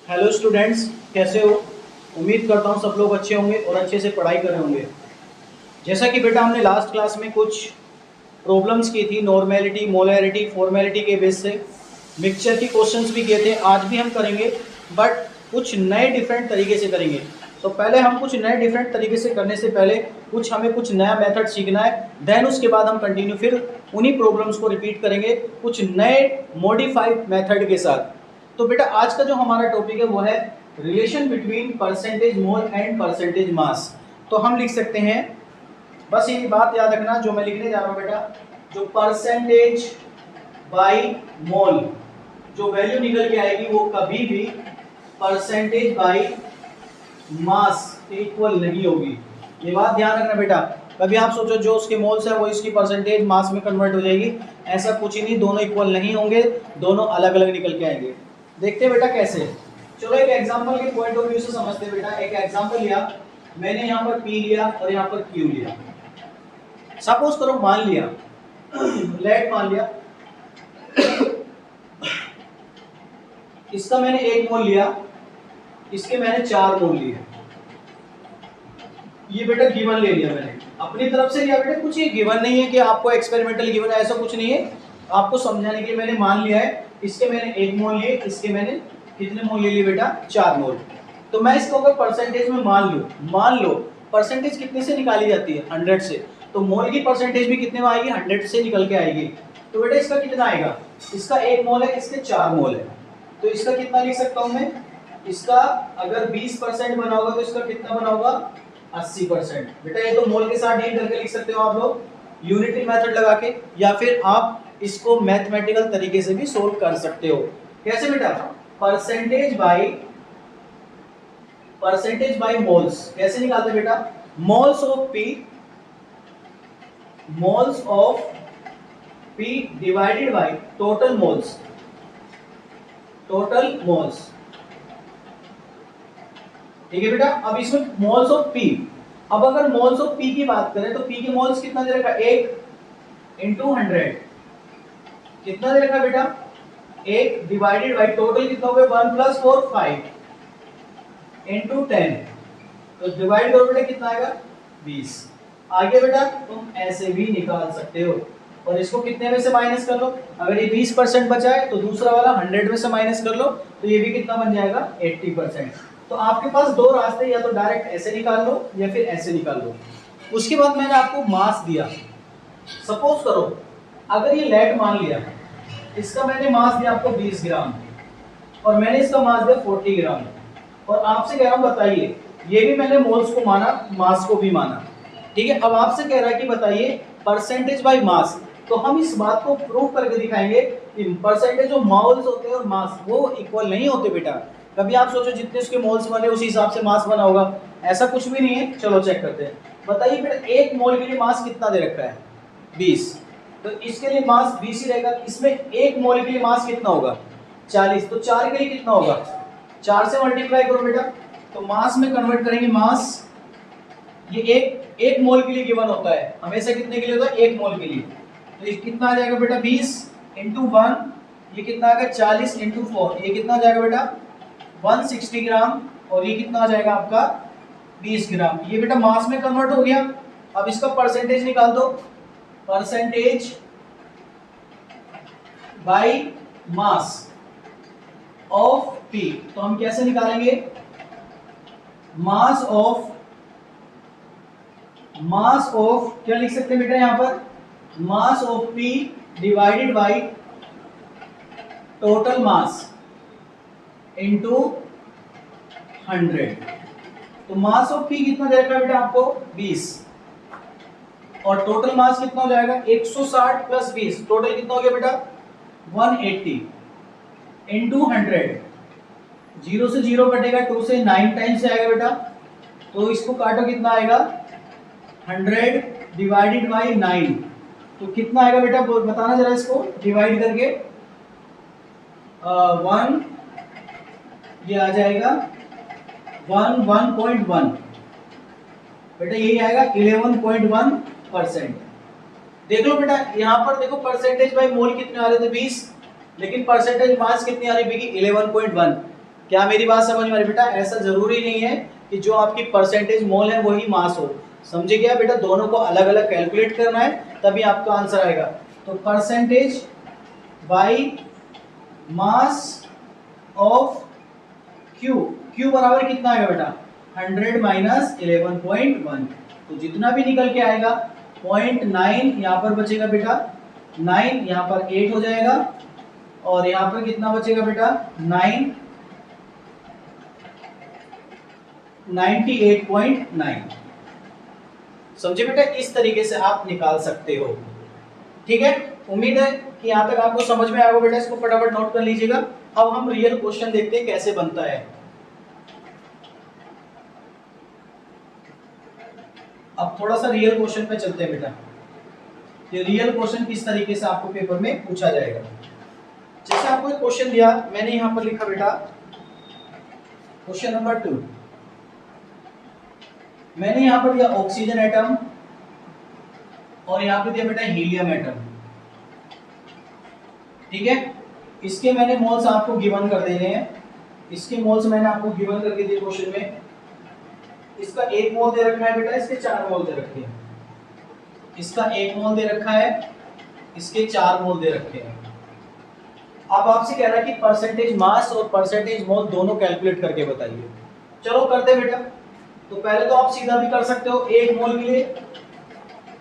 Hello students, कैसे हो। उम्मीद करता हूँ सब लोग अच्छे होंगे और अच्छे से पढ़ाई कर रहे होंगे। जैसा कि बेटा हमने लास्ट क्लास में कुछ प्रॉब्लम्स की थी, नॉर्मेलिटी, मोलैरिटी, फॉर्मेलिटी के बेस से मिक्सचर की क्वेश्चंस भी किए थे, आज भी हम करेंगे बट कुछ नए डिफरेंट तरीके से करेंगे। तो पहले हम कुछ नए डिफरेंट तरीके से करने से पहले हमें कुछ नया मेथड सीखना है, देन उसके बाद हम कंटिन्यू फिर उन्हीं प्रॉब्लम्स को रिपीट करेंगे कुछ नए मॉडिफाइड मेथड के साथ। तो बेटा आज का जो हमारा टॉपिक है वो है relation between percentage mole and percentage mass. तो हम लिख सकते हैं, बस ये बात याद रखना जो मैं लिखने जा रहा हूँ बेटा, जो परसेंटेज बाय मोल जो वैल्यू निकल के आएगी वो कभी भी परसेंटेज बाय मास के इक्वल नहीं होगी। ये बात ध्यान रखना बेटा, कभी आप सोचो जो उसके मोल्स है वो इसकी परसेंटेज मास में कन्वर्ट हो जाएगी, ऐसा कुछ ही नहीं, दोनों इक्वल नहीं होंगे, दोनों अलग अलग निकल के आएंगे। देखते हैं बेटा कैसे। चलो एक एग्जांपल के पॉइंट ऑफ व्यू से समझते हैं बेटा। एक एग्जांपल लिया मैंने, यहाँ पर P लिया और यहाँ पर Q लिया। सपोज करो, मान लिया लेट मान लिया इसका मैंने 1 मोल लिया, इसके मैंने 4 मोल लिए। ये बेटा गिवन ले लिया मैंने, अपनी तरफ से लिया बेटा, कुछ ये गिवन नहीं है कि आपको एक्सपेरिमेंटल गिवन है, ऐसा कुछ नहीं है। आपको समझाने के लिए मैंने मान लिया है, इसके मैंने 1 मोल लिए, इसके मैंने कितने मोल ले लिए बेटा, 4 मोल। तो मैं इसको अगर परसेंटेज में मान लो परसेंटेज कितने से निकाली जाती है, 100 से, तो मोल की परसेंटेज भी कितने में आएगी, 100 से निकल के आएगी। तो बेटा इसका कितना आएगा, इसका 1 मोल है, इसके 4 मोल है, तो इसका कितना लिख सकता हूं मैं, इसका अगर 20% बना होगा तो इसका कितना बना होगा, 80%। बेटा ये तो मोल के साथ डील करके लिख सकते हो आप लोग, यूनिटरी मेथड लगा के, या फिर आप इसको मैथमेटिकल तरीके से भी सोल्व कर सकते हो। कैसे बेटा, परसेंटेज बाय मोल्स कैसे निकालते बेटा, moles of P divided by total moles ठीक है बेटा। अब इसमें मोल्स ऑफ P, अब अगर मोल्स ऑफ P की बात करें तो P के मोल्स कितना दे रखा, 1 इंटू 100 कितना दे रखा बेटा, 1 डिवाइडेड बाय टोटल कितना हो गया, 1 प्लस 4 5 इंटू 10, तो डिवाइड करो बेटा कितना आएगा, 20। आगे बेटा तुम ऐसे भी निकाल सकते हो, और इसको कितने में से माइनस कर लो, अगर ये 20% बचा है तो दूसरा वाला 100 में से माइनस कर लो, तो ये भी कितना बन जाएगा, 80%। तो आपके पास दो रास्ते, या तो डायरेक्ट ऐसे निकाल लो या फिर ऐसे निकाल लो। उसके बाद मैंने आपको मास दिया, सपोज करो अगर ये लेड मान लिया, इसका मैंने मास दिया आपको 20 ग्राम और मैंने इसका मास दिया 40 ग्राम, और आपसे कह रहा हूं बताइए, ये भी मैंने मोल्स को माना, मास को भी माना, ठीक है। अब आपसे कह रहा है कि बताइए परसेंटेज बाय मास, तो हम इस बात को प्रूव करके दिखाएंगे कि परसेंटेज जो मोल्स होते हैं और मास वो इक्वल नहीं होते बेटा। कभी आप सोचो जितने उसके मोल्स बने उसी हिसाब से मास बना होगा, ऐसा कुछ भी नहीं है। चलो चेक करते हैं, बताइए बेटा 1 मोल के लिए मास कितना दे रखा है, 20, तो इसके लिए मास 20 ही रहेगा। इसमें 1 मोल के लिए मास कितना होगा, 40, तो 4 के लिए कितना होगा, 4 से मल्टीप्लाई करो बेटा, तो मास में कन्वर्ट करेंगे। मास ये एक मोल के लिए गिवन होता है, हमेशा कितने के लिए होता है, 1 मोल के लिए, तो ये कितना आ जाएगा बेटा, 20 इंटू 1, ये कितना आएगा 40 इंटू 4, ये कितना आ जाएगा बेटा 160 ग्राम, और ये कितना आ जाएगा आपका 20 ग्राम। ये बेटा मास में कन्वर्ट हो गया। अब इसका परसेंटेज निकाल दो, percentage by mass of P, तो हम कैसे निकालेंगे, मास ऑफ क्या लिख सकते हैं बेटा, यहां पर mass of P divided by total mass into 100। तो मास ऑफ P कितना दे रखा है बेटा आपको, 20, और टोटल मास कितना हो जाएगा, 160 प्लस 20, टोटल कितना हो गया बेटा 180 इंटू 100। 0 से 0 कटेगा, 2 से 9 टाइम्स से आएगा बेटा, तो इसको काटो कितना आएगा, 100 डिवाइडेड बाई 9, तो कितना आएगा बेटा बताना जरा, इसको डिवाइड करके 1, ये आ जाएगा 1.1 बेटा, यही आएगा 11.1%। देख लो बेटा यहाँ पर देखो, परसेंटेज बाय मोल कितने आ रहे थे 20, लेकिन परसेंटेज मास कितनी आ रही है 11.1। क्या मेरी बात समझ में आ रही बेटा? ऐसा जरूरी नहीं है कि जो आपकी परसेंटेज मोल है वही मास हो, समझे क्या बेटा? दोनों को अलग अलग कैलकुलेट करना है तभी आपका आंसर आएगा। तो percentage by mass of Q, Q बराबर कितना आएगा बेटा? 100 माइनस 11.1, तो जितना भी निकल के आएगा 0.9 यहाँ पर बचेगा बेटा, 9 यहाँ पर 8 हो जाएगा, और यहाँ पर कितना बचेगा बेटा? 98.9। समझे बेटा? इस तरीके से आप निकाल सकते हो। ठीक है, उम्मीद है कि यहाँ तक आपको समझ में आएगा बेटा। इसको फटाफट नोट कर लीजिएगा। अब हम रियल क्वेश्चन देखते हैं कैसे बनता है। अब थोड़ा सा रियल क्वेश्चन पे चलते हैं बेटा। ये रियल क्वेश्चन किस तरीके से आपको पेपर में पूछा जाएगा। जैसे आपको एक क्वेश्चन दिया, मैंने यहाँ पर लिखा बेटा क्वेश्चन नंबर 2। मैंने यहाँ पर दिया ऑक्सीजन एटम और यहाँ पे दिया बेटा हीलियम एटम। ठीक है, इसके मैंने मोल्स आपको गिवन कर देने हैं। इसके मोल्स मैंने आपको गिवन करके दिए क्वेश्चन में। इसका 1 मोल दे रखा है बेटा, इसके 4 मोल दे रखे हैं। इसका 1 मोल दे रखा है, इसके 4 मोल दे रखे हैं। अब आपसे कह रहा है कि परसेंटेज मास और परसेंटेज मोल दोनों कैलकुलेट करके बताइए। चलो करते बेटा। तो पहले तो आप सीधा भी कर सकते हो। 1 मोल के लिए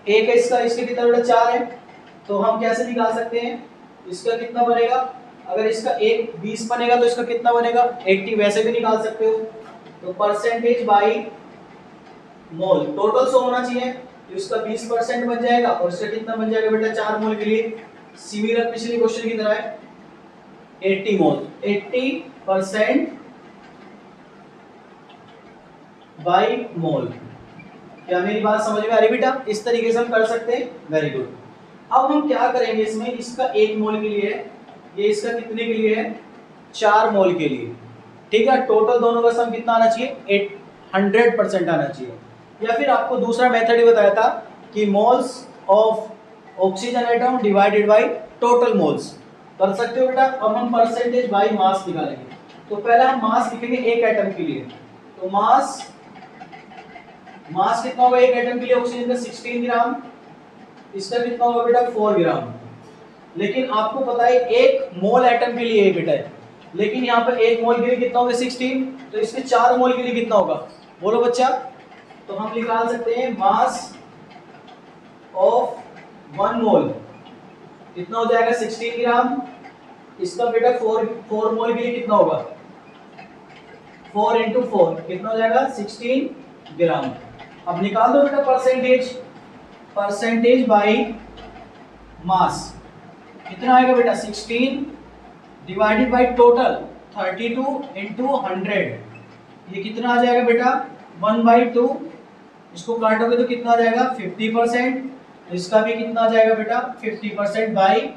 1 है इसका, इसके कितना बेटा? 4 है। तो हम कैसे निकाल सकते हैं? इसका कितना बनेगा? अगर इसका 1 20 बनेगा तो इसका कितना बनेगा? 80। वैसे भी निकाल सकते हो। तो परसेंटेज बाई मोल टोटल 100 होना चाहिए, तो इसका 20% बन जाएगा, और इसका कितना बन जाएगा बेटा? 4 मोल के लिए सिमिलर पिछले क्वेश्चन की तरह है 80 मोल। 80% बाई मोल। क्या मेरी बात समझ में आ रही बेटा? इस तरीके से हम कर सकते हैं। Very good. अब हम क्या करेंगे इसमें? इसका 1 मोल के लिए है, ये इसका कितने के लिए है? 4 मोल के लिए। ठीक है, टोटल दोनों का सम कितना आना चाहिए? 100% आना चाहिए। या फिर आपको दूसरा मेथड ही बताया था कि moles of oxygen atom divided by total moles कर सकते हो बेटा। अब हम परसेंटेज बाय मास निकालेंगे। तो पहले हम मास लिखेंगे एक एटम के लिए। तो मास कितना होगा एक एटम के लिए? ऑक्सीजन का 16 ग्राम। इसका कितना होगा बेटा? 4 ग्राम। लेकिन आपको पता है 1 मोल एटम के लिए है बेटा, लेकिन यहाँ पर 1 मोल के लिए कितना होगा? 16। तो इसके 4 मोल के लिए कितना होगा? बोलो बच्चा। तो हम निकाल सकते हैं मास ऑफ 1 मोल कितना हो जाएगा? 16 ग्राम। इसका बेटा 4 मोल के लिए कितना होगा? 4 into 4 कितना हो जाएगा? 16 ग्राम। अब निकाल दो बेटा परसेंटेज बाई मास कितना आएगा बेटा? 16 डिवाइडेड बाई टोटल 32 into 100। ये कितना आ जाएगा बेटा? 1/2। इसको काटोगे तो कितना आ जाएगा? 50%। इसका भी कितना आ जाएगा बेटा? 50% बाई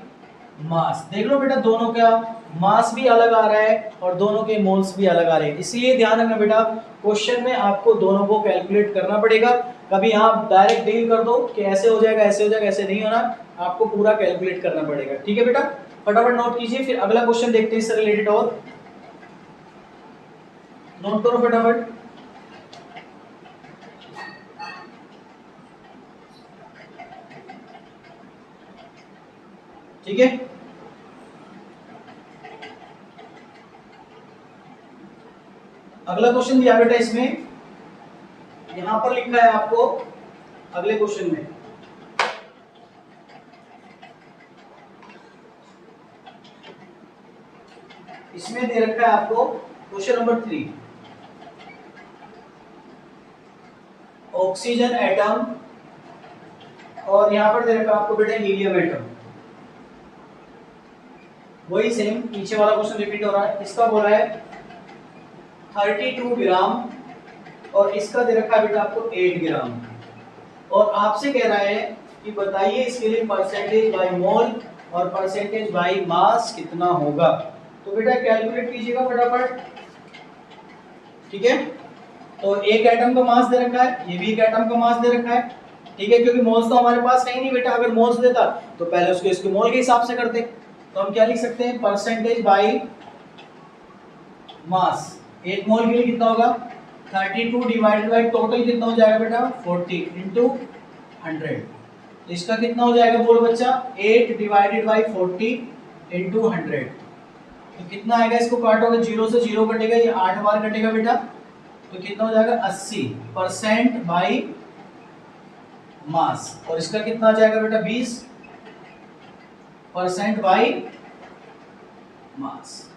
मास। देख लो बेटा, दोनों का मास भी अलग आ रहा है और दोनों के मोल्स भी अलग आ रहे हैं। इसलिए ध्यान रखना बेटा, क्वेश्चन में आपको दोनों को कैलकुलेट करना पड़ेगा। कभी आप डायरेक्ट डील कर दो कि ऐसे हो जाएगा, ऐसे हो जाएगा, ऐसे नहीं होना, आपको पूरा कैलकुलेट करना पड़ेगा। ठीक है बेटा, फटाफट नोट कीजिए, फिर अगला क्वेश्चन देखते हैं इससे रिलेटेड। और नोट करो फटाफट। ठीक है, अगला क्वेश्चन दिया बेटा इसमें, यहां पर लिखा है आपको अगले क्वेश्चन में, इसमें दे रखा है आपको क्वेश्चन नंबर 3, ऑक्सीजन एटम, और यहां पर दे रखा है आपको बेटा हीलियम एटम। वही सेम पीछे वाला क्वेश्चन रिपीट हो रहा है। इसका बोला है 32 ग्राम और इसका दे रखा है बेटा आपको 8 ग्राम, और आपसे कह रहा है कि बताइए इसके लिए परसेंटेज बाय मोल और परसेंटेज बाय मास कितना होगा। तो बेटा कैलकुलेट कीजिएगा फटाफट। ठीक है, तो एक एटम का मास दे रखा है, ये भी एक एटम का मास दे रखा है। ठीक है, क्योंकि मोल्स तो हमारे पास है ही नहीं बेटा, अगर मोल्स देता तो पहले उसको इसके मोल के हिसाब से करते। तो हम क्या लिख सकते हैं? परसेंटेज बाय मास, एक मोल के लिए कितना होगा 32 डिवाइडेड बाई टोटल कितना हो जाएगा बेटा 40 इंटू 100। इसका कितना हो जाएगा बोलो बच्चा 8 डिवाइडेड बाई 40 इंटू 100। तो कितना आएगा, इसको काटोगे 0 से 0 कटेगा, ये 8 बार कटेगा बेटा, तो कितना हो जाएगा 80% बाई मास। और इसका कितना आ जाएगा बेटा 20% बाई मास।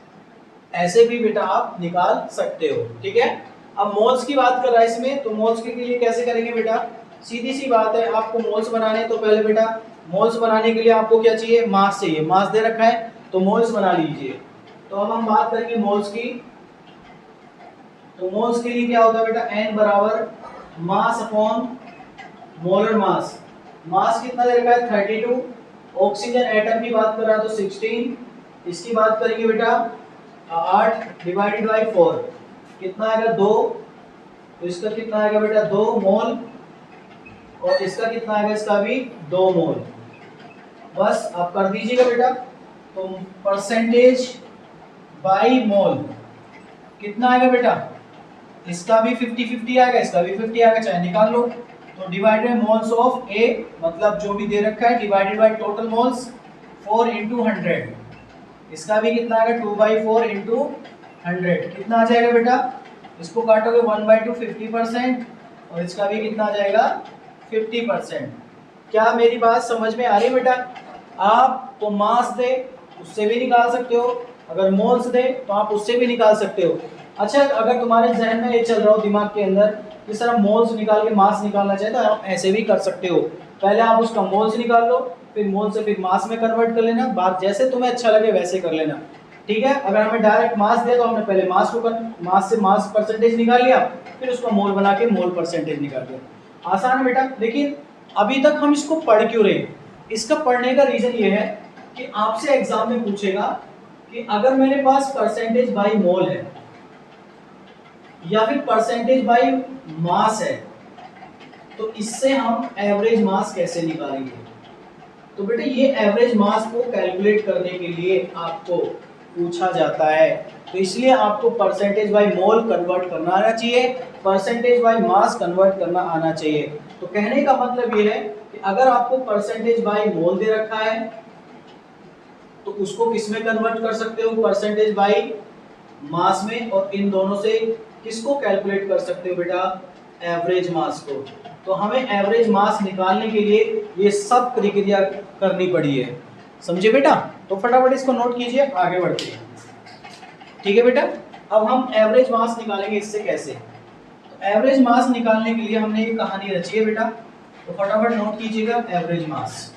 ऐसे भी बेटा आप निकाल सकते हो, ठीक है। अब मोल्स की बात कर रहा है इसमें, तो मोल्स के लिए कैसे करेंगे बेटा, सीधी सी बात है, आपको मोल्स बनाने तो पहले बेटा मोल्स बनाने के लिए आपको क्या चाहिए, मास चाहिए। मास दे रखा है तो मोल्स बना लीजिए। तो अब हम बात करेंगे मोल्स की। तो मोल्स के लिए क्या होता है बेटा, n बराबर मास अपॉन मोलर मास। मास कितना दे रखा है 32, ऑक्सीजन एटम की बात कर रहा है तो 16, इसकी बात करेंगे बेटा 8 डिवाइडेड बाई 4 कितना आएगा 2, तो इसका कितना आएगा बेटा 2 मोल, और इसका कितना आएगा, इसका भी 2 मोल। बस आप कर दीजिएगा बेटा। तो परसेंटेज बाई मोल कितना आएगा बेटा, इसका भी 50-50 आएगा, इसका भी 50 आएगा, चाहे निकाल लो। तो डिवाइडेड मोल्स ऑफ ए, मतलब जो भी दे रखा है, divided by total moles 4 into 100, इसका भी कितना आएगा 2/4 इंटू 100, कितना आ जाएगा बेटा, इसको काटोगे 1/2 50%, और इसका भी कितना आ जाएगा 50%। क्या मेरी बात समझ में आ रही है बेटा? आपको मास दे उससे भी निकाल सकते हो, अगर मोल्स दे तो आप उससे भी निकाल सकते हो। अच्छा, अगर तुम्हारे जहन में ये चल रहा हो दिमाग के अंदर कि सर हम मोल्स निकाल के मास निकालना चाहे, तो आप ऐसे भी कर सकते हो। पहले आप उसका मोल्स निकाल लो, फिर मोल से फिर मास में कन्वर्ट कर लेना, बात जैसे तुम्हें अच्छा लगे वैसे कर लेना, ठीक है। अगर हमें डायरेक्ट मास दे तो हमने पहले मास से मास परसेंटेज निकाल लिया, फिर उसका मोल बना के मोल परसेंटेज निकाल लिया। आसान है बेटा। लेकिन अभी तक हम इसको पढ़ क्यों रहे, इसका पढ़ने का रीजन ये है कि आपसे एग्जाम में पूछेगा कि अगर मेरे पास परसेंटेज बाई मोल है या फिर परसेंटेज बाई मास है, तो इससे हम एवरेज मास कैसे निकालेंगे। तो बेटे ये एवरेज मास को कैलकुलेट करने के लिए आपको पूछा जाता है, तो इसलिए आपको परसेंटेज बाई मोल कन्वर्ट करना आना चाहिए, परसेंटेज बाई मास कन्वर्ट करना आना चाहिए। तो कहने का मतलब ये है कि अगर आपको परसेंटेज बाई मोल दे रखा है तो उसको किस में कन्वर्ट कर सकते हो, परसेंटेज बाई मास में, और इन दोनों से किसको कैलकुलेट कर सकते हो बेटा, एवरेज मास को। तो हमें एवरेज मास निकालने के लिए ये सब प्रक्रिया करनी पड़ी है, समझे बेटा। तो फटाफट इसको नोट कीजिए, आगे बढ़ते हैं, ठीक है बेटा। अब हम एवरेज मास निकालेंगे, इससे कैसे, तो एवरेज मास निकालने के लिए हमने ये कहानी रची है बेटा, तो फटाफट नोट कीजिएगा एवरेज मास।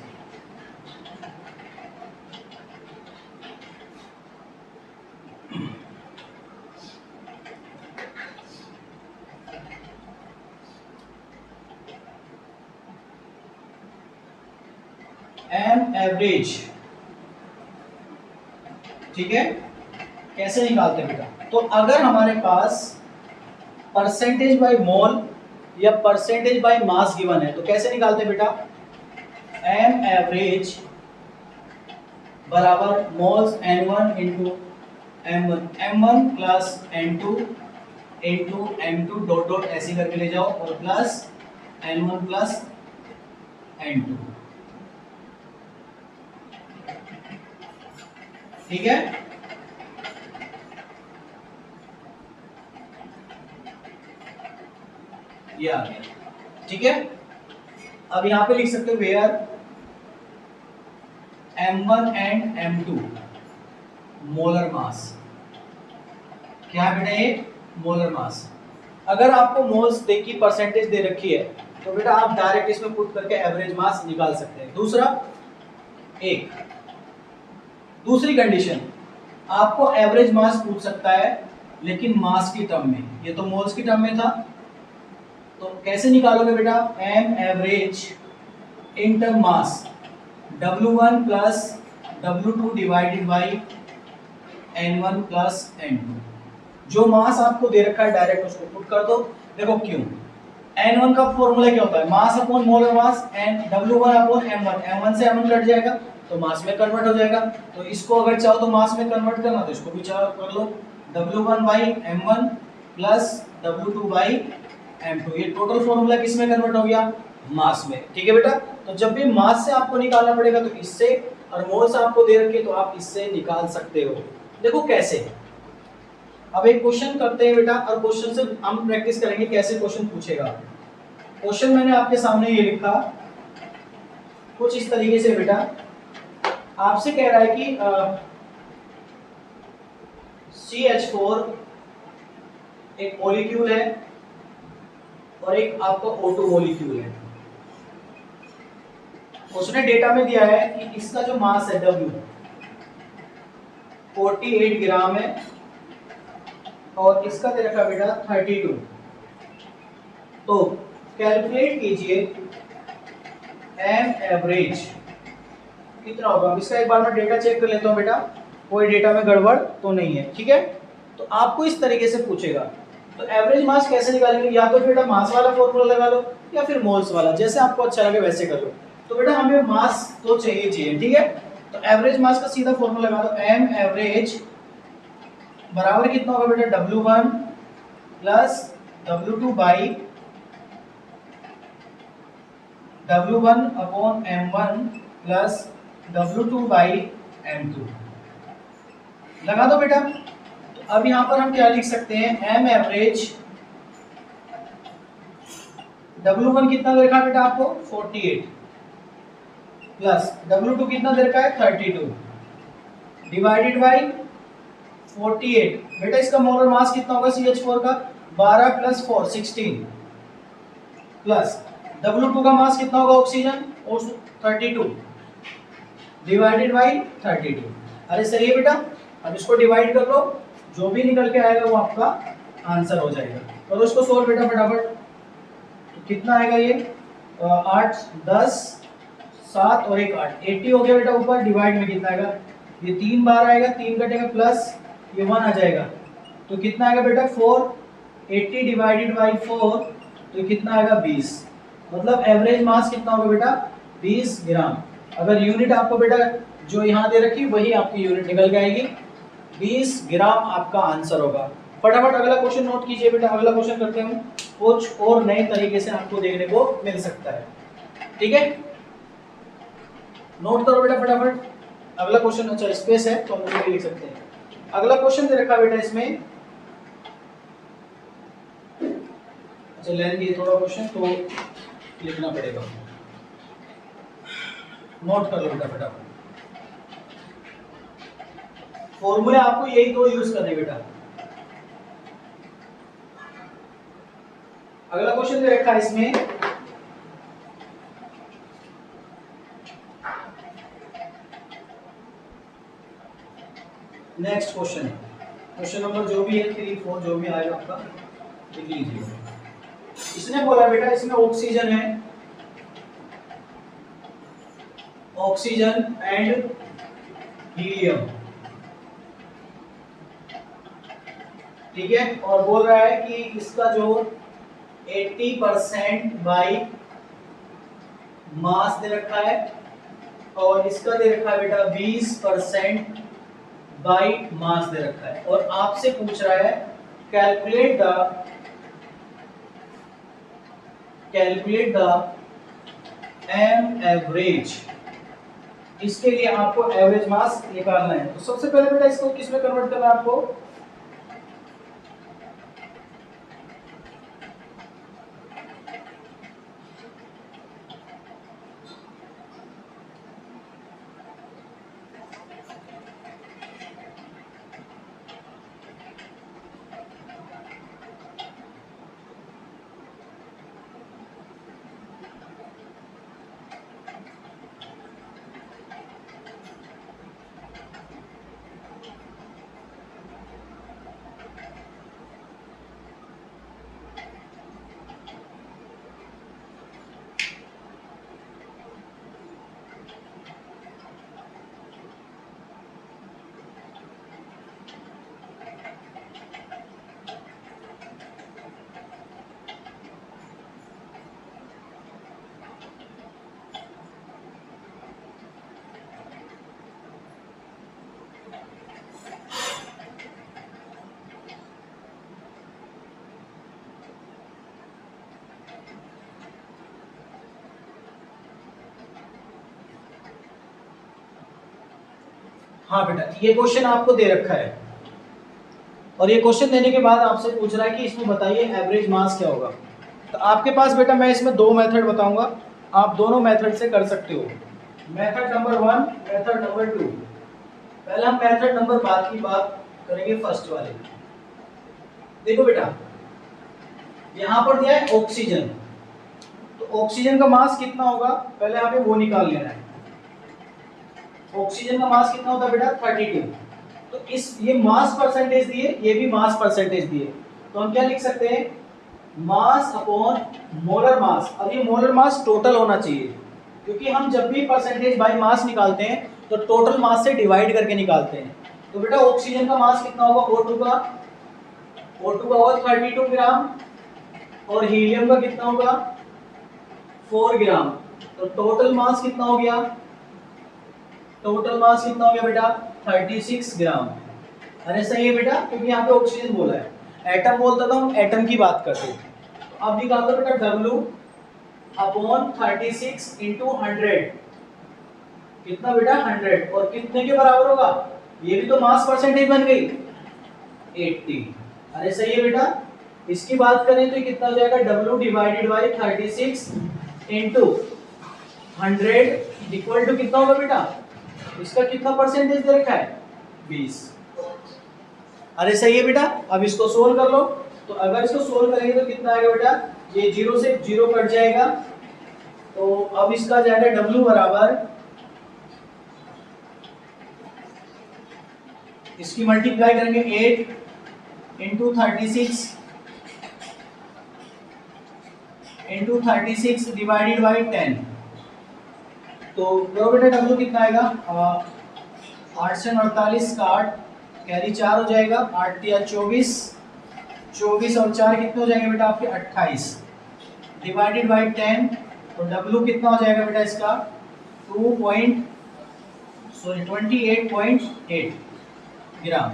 एम एवरेज, ठीक है। कैसे निकालते हैं बेटा, तो अगर हमारे पास परसेंटेज बाय मोल या परसेंटेज बाय मास गिवन है, तो कैसे निकालते हैं बेटा, एम एवरेज बराबर moles n1 into m1, m1 plus n2 into m2 dot dot ऐसे करके ले जाओ, और प्लस n1 प्लस n2, ठीक है। ये आ गया, ठीक है। अब यहां पे लिख सकते हो where m1 and m2 molar mass, क्या है बेटा ये मोलर मास। अगर आपको मोल्स की परसेंटेज दे रखी है तो बेटा आप डायरेक्ट इसमें पुट करके एवरेज मास निकाल सकते हैं। दूसरी कंडीशन, आपको एवरेज मास पूछ सकता है लेकिन मास की टर्म में, ये तो मोल्स की टर्म में था, तो कैसे निकालोगे बेटा, M average inter mass W1 plus W2 divided by N1 plus N2। जो मास आपको दे रखा है डायरेक्ट उसको पुट कर दो। देखो क्यों, N1 का फॉर्मूला क्या होता है, mass upon molar mass, and W1 upon M1, M1 से M1 कट जाएगा, तो मास में कन्वर्ट हो जाएगा। तो इसको अगर चाहो तो मास में कन्वर्ट करना तो इसको भी चाहो कर लो, W1/m1 प्लस W2/m2। ये टोटल फॉर्मूला किस में कन्वर्ट हो गया? मास में। ठीक है बेटा, तो जब भी मास से आपको निकालना पड़ेगा तो इससे, और मोल्स आपको दे रखे तो आप इससे निकाल सकते हो। देखो कैसे। अब एक क्वेश्चन करते हैं बेटा, और क्वेश्चन से हम प्रैक्टिस करेंगे कैसे क्वेश्चन पूछेगा। क्वेश्चन मैंने आपके सामने ये लिखा कुछ इस तरीके से बेटा, आपसे कह रहा है कि CH4 एक मॉलिक्यूल है और एक आपका O2 मॉलिक्यूल है। उसने डेटा में दिया है कि इसका जो मास है W 48 ग्राम है और इसका दे रखा बेटा 32। तो कैलकुलेट कीजिए एम एवरेज कितना होगा। इसका एक बार मैं डेटा चेक कर लेता हूं बेटा, कोई डेटा में गड़बड़ तो नहीं है। ठीक है, तो आपको इस तरीके से पूछेगा, तो एवरेज मास कैसे निकालेंगे? या तो बेटा मास वाला फॉर्मूला लगा लो या फिर मोल्स वाला, जैसे आपको अच्छा लगे वैसे कर लो। तो बेटा हमें मास तो चाहिए। ठीक है, तो एवरेज मास का सीधा फॉर्मूला लगा लो, एम एवरेज बराबर कितना होगा बेटा? W1 plus W2/M1 plus W2/M2 लगा दो बेटा। तो अब यहां पर हम क्या लिख सकते हैं? एम एवरेज W1 कितना दे रखा है बेटा आपको? 48 प्लस W2 कितना दे रखा है? 32 डिवाइडेड बाई 48। बेटा इसका मोलर मास कितना होगा CH4 का? 12 प्लस 4 16 प्लस W2 का मास कितना होगा ऑक्सीजन? 32 divided by 32। अरे सही है बेटा, अब इसको डिवाइड कर लो, जो भी निकल के आएगा वो आपका आंसर हो जाएगा। तो इसको सोल्व बेटा फटाफट। तो कितना आएगा ये? 8 10 7 और 1 8 80 हो गया बेटा। ऊपर डिवाइड में कितना आएगा? ये 3 बार आएगा, 3 कटेगा प्लस ये 1 आ जाएगा। तो कितना आएगा बेटा? 4 80 डिवाइडेड बाई 4 तो कितना आएगा? 20। मतलब एवरेज मास कितना होगा बेटा? 20 ग्राम। अगर यूनिट आपको बेटा जो यहाँ दे रखी वही आपकी यूनिट निकल जाएगी, 20 ग्राम आपका आंसर होगा। फटाफट अगला क्वेश्चन नोट कीजिए बेटा। अगला क्वेश्चन करते हैं, कुछ और नए तरीके से आपको देखने को मिल सकता है। ठीक है, नोट करो बेटा फटाफट। अगला क्वेश्चन, अच्छा स्पेस है तो हम लोग लिख सकते हैं। अगला क्वेश्चन दे रखा बेटा इसमें, अच्छा लेंथ ये थोड़ा क्वेश्चन तो लिखना पड़ेगा, नोट कर लो बेटा फटाफट। फॉर्मूले आपको यही दो यूज करने बेटा। अगला क्वेश्चन दे रखा है इसमें, नेक्स्ट क्वेश्चन, क्वेश्चन नंबर जो भी है 3 4 जो भी आएगा आपका लिख लीजिए। इसने बोला बेटा इसमें ऑक्सीजन है, ऑक्सीजन एंड हीलियम। ठीक है, और बोल रहा है कि इसका जो 80% बाई मास दे रखा है और इसका दे रखा है बेटा 20% बाई मास दे रखा है, और आपसे पूछ रहा है कैलकुलेट द एम एवरेज। इसके लिए आपको एवरेज मास निकालना है। तो सबसे पहले बेटा इसको किस में कन्वर्ट करना है आपको? हाँ बेटा, ये क्वेश्चन आपको दे रखा है और ये क्वेश्चन देने के बाद आपसे पूछ रहा है कि इसमें बताइए एवरेज मास क्या होगा। तो आपके पास बेटा मैं इसमें दो मेथड बताऊंगा, आप दोनों मेथड से कर सकते हो। Method number 1, method number 2। पहले हम मेथड नंबर बात की बात करेंगे, फर्स्ट वाले। देखो बेटा, यहाँ पर दिया है ऑक्सीजन, तो ऑक्सीजन का मास कितना होगा पहले हमें वो निकाल लेना है। ऑक्सीजन का मास कितना होता है बेटा 32। तो इस ये मास परसेंटेज दिए, ये भी मास परसेंटेज दिए, तो हम क्या लिख सकते हैं, मास अपॉन मोलर मास। अब ये मोलर मास टोटल होना चाहिए, क्योंकि हम जब भी परसेंटेज बाय मास निकालते हैं तो टोटल मास से डिवाइड करके निकालते हैं। तो बेटा ऑक्सीजन का मास कितना होगा, O2 का होगा 32 ग्राम और हीलियम का कितना होगा 4 ग्राम। तो टोटल मास कितना हो गया, टोटल मास कितना हो गया बेटा 36 ग्राम। अरे सही है बेटा, क्योंकि यहाँ पे ऑक्सीजन बोला है, एटम बोलता था हम एटम की बात करते हैं। तो अब निकाल दो बेटा W अपॉन 36 इंटू 100, कितना बेटा 100, और कितने के बराबर होगा, ये भी तो मास परसेंटेज बन गई 80। अरे सही है बेटा, इसकी बात करें तो कितना हो जाएगा W divided by 36 into 100 equal to कितना होगा बेटा, इसका कितना परसेंटेज दे रखा है 20। अरे सही है बेटा, अब इसको सोल्व कर लो। तो अगर इसको सोल्व करेंगे तो कितना आएगा बेटा, ये 0 से 0 कट जाएगा, तो अब इसका जाएगा W बराबर, इसकी मल्टीप्लाई करेंगे 8 इंटू 36 डिवाइडेड बाई 10। तो बेटा W कितना आएगा, 8 से 48 का 8, कैरी 4 हो जाएगा, 8 या 24, 24 और 4 कितने हो जाएंगे बेटा आपके 28 डिवाइडेड बाई 10। तो W कितना हो जाएगा बेटा इसका 28.8 ग्राम।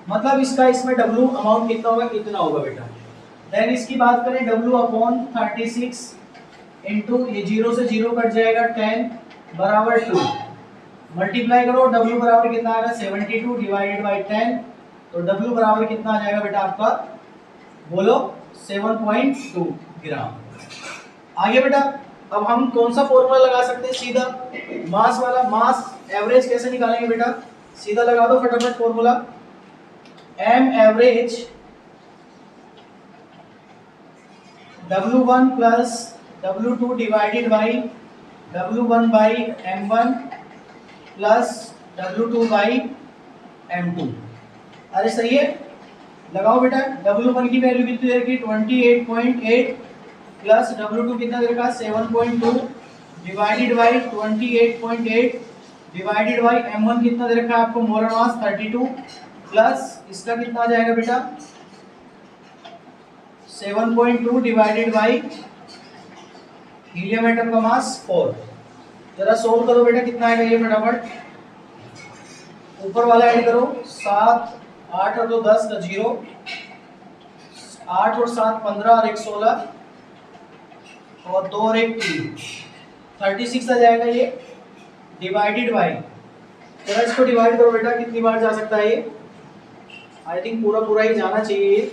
मतलब इसका इसमें W अमाउंट कितना होगा, कितना होगा बेटा। देन इसकी बात करें W अपॉन 36 इंटू ये 0 से 0 कट जाएगा 10 बराबर 2, मल्टीप्लाई करो W बराबर कितना आएगा 72 डिवाइडेड बाई 10। तो W बराबर कितना आ जाएगा बेटा आपका, बोलो 7.2 ग्राम। आगे बेटा अब हम कौन सा फॉर्मूला लगा सकते हैं, सीधा मास वाला। मास एवरेज कैसे निकालेंगे बेटा, सीधा लगा दो फटाफट formula, M average W1 plus W2 divided by W1 by M1 plus W2 by M2। अरे सही है, लगाओ बेटा। W1 की वैल्यू कितनी दे रखी 28.8 प्लस W2 कितना दे रखा 7.2 divided by 28.8 divided by M1 कितना दे रखा है आपको मोलर मास 32 प्लस इसका कितना आ जाएगा बेटा 7.2 डिवाइडेड बाई हीलियम एटम का मास 4। जरा सोल्व करो बेटा, कितना आएगा ये फटाफट, ऊपर वाला ऐड करो 7 8 और 2 10 का 0, 8 और 7 15 और 1 16 और 2 और 1 3, 36 आ जाएगा ये डिवाइडेड बाई। जरा इसको डिवाइड करो बेटा, कितनी बार जा सकता है ये, आई थिंक पूरा ही जाना चाहिए।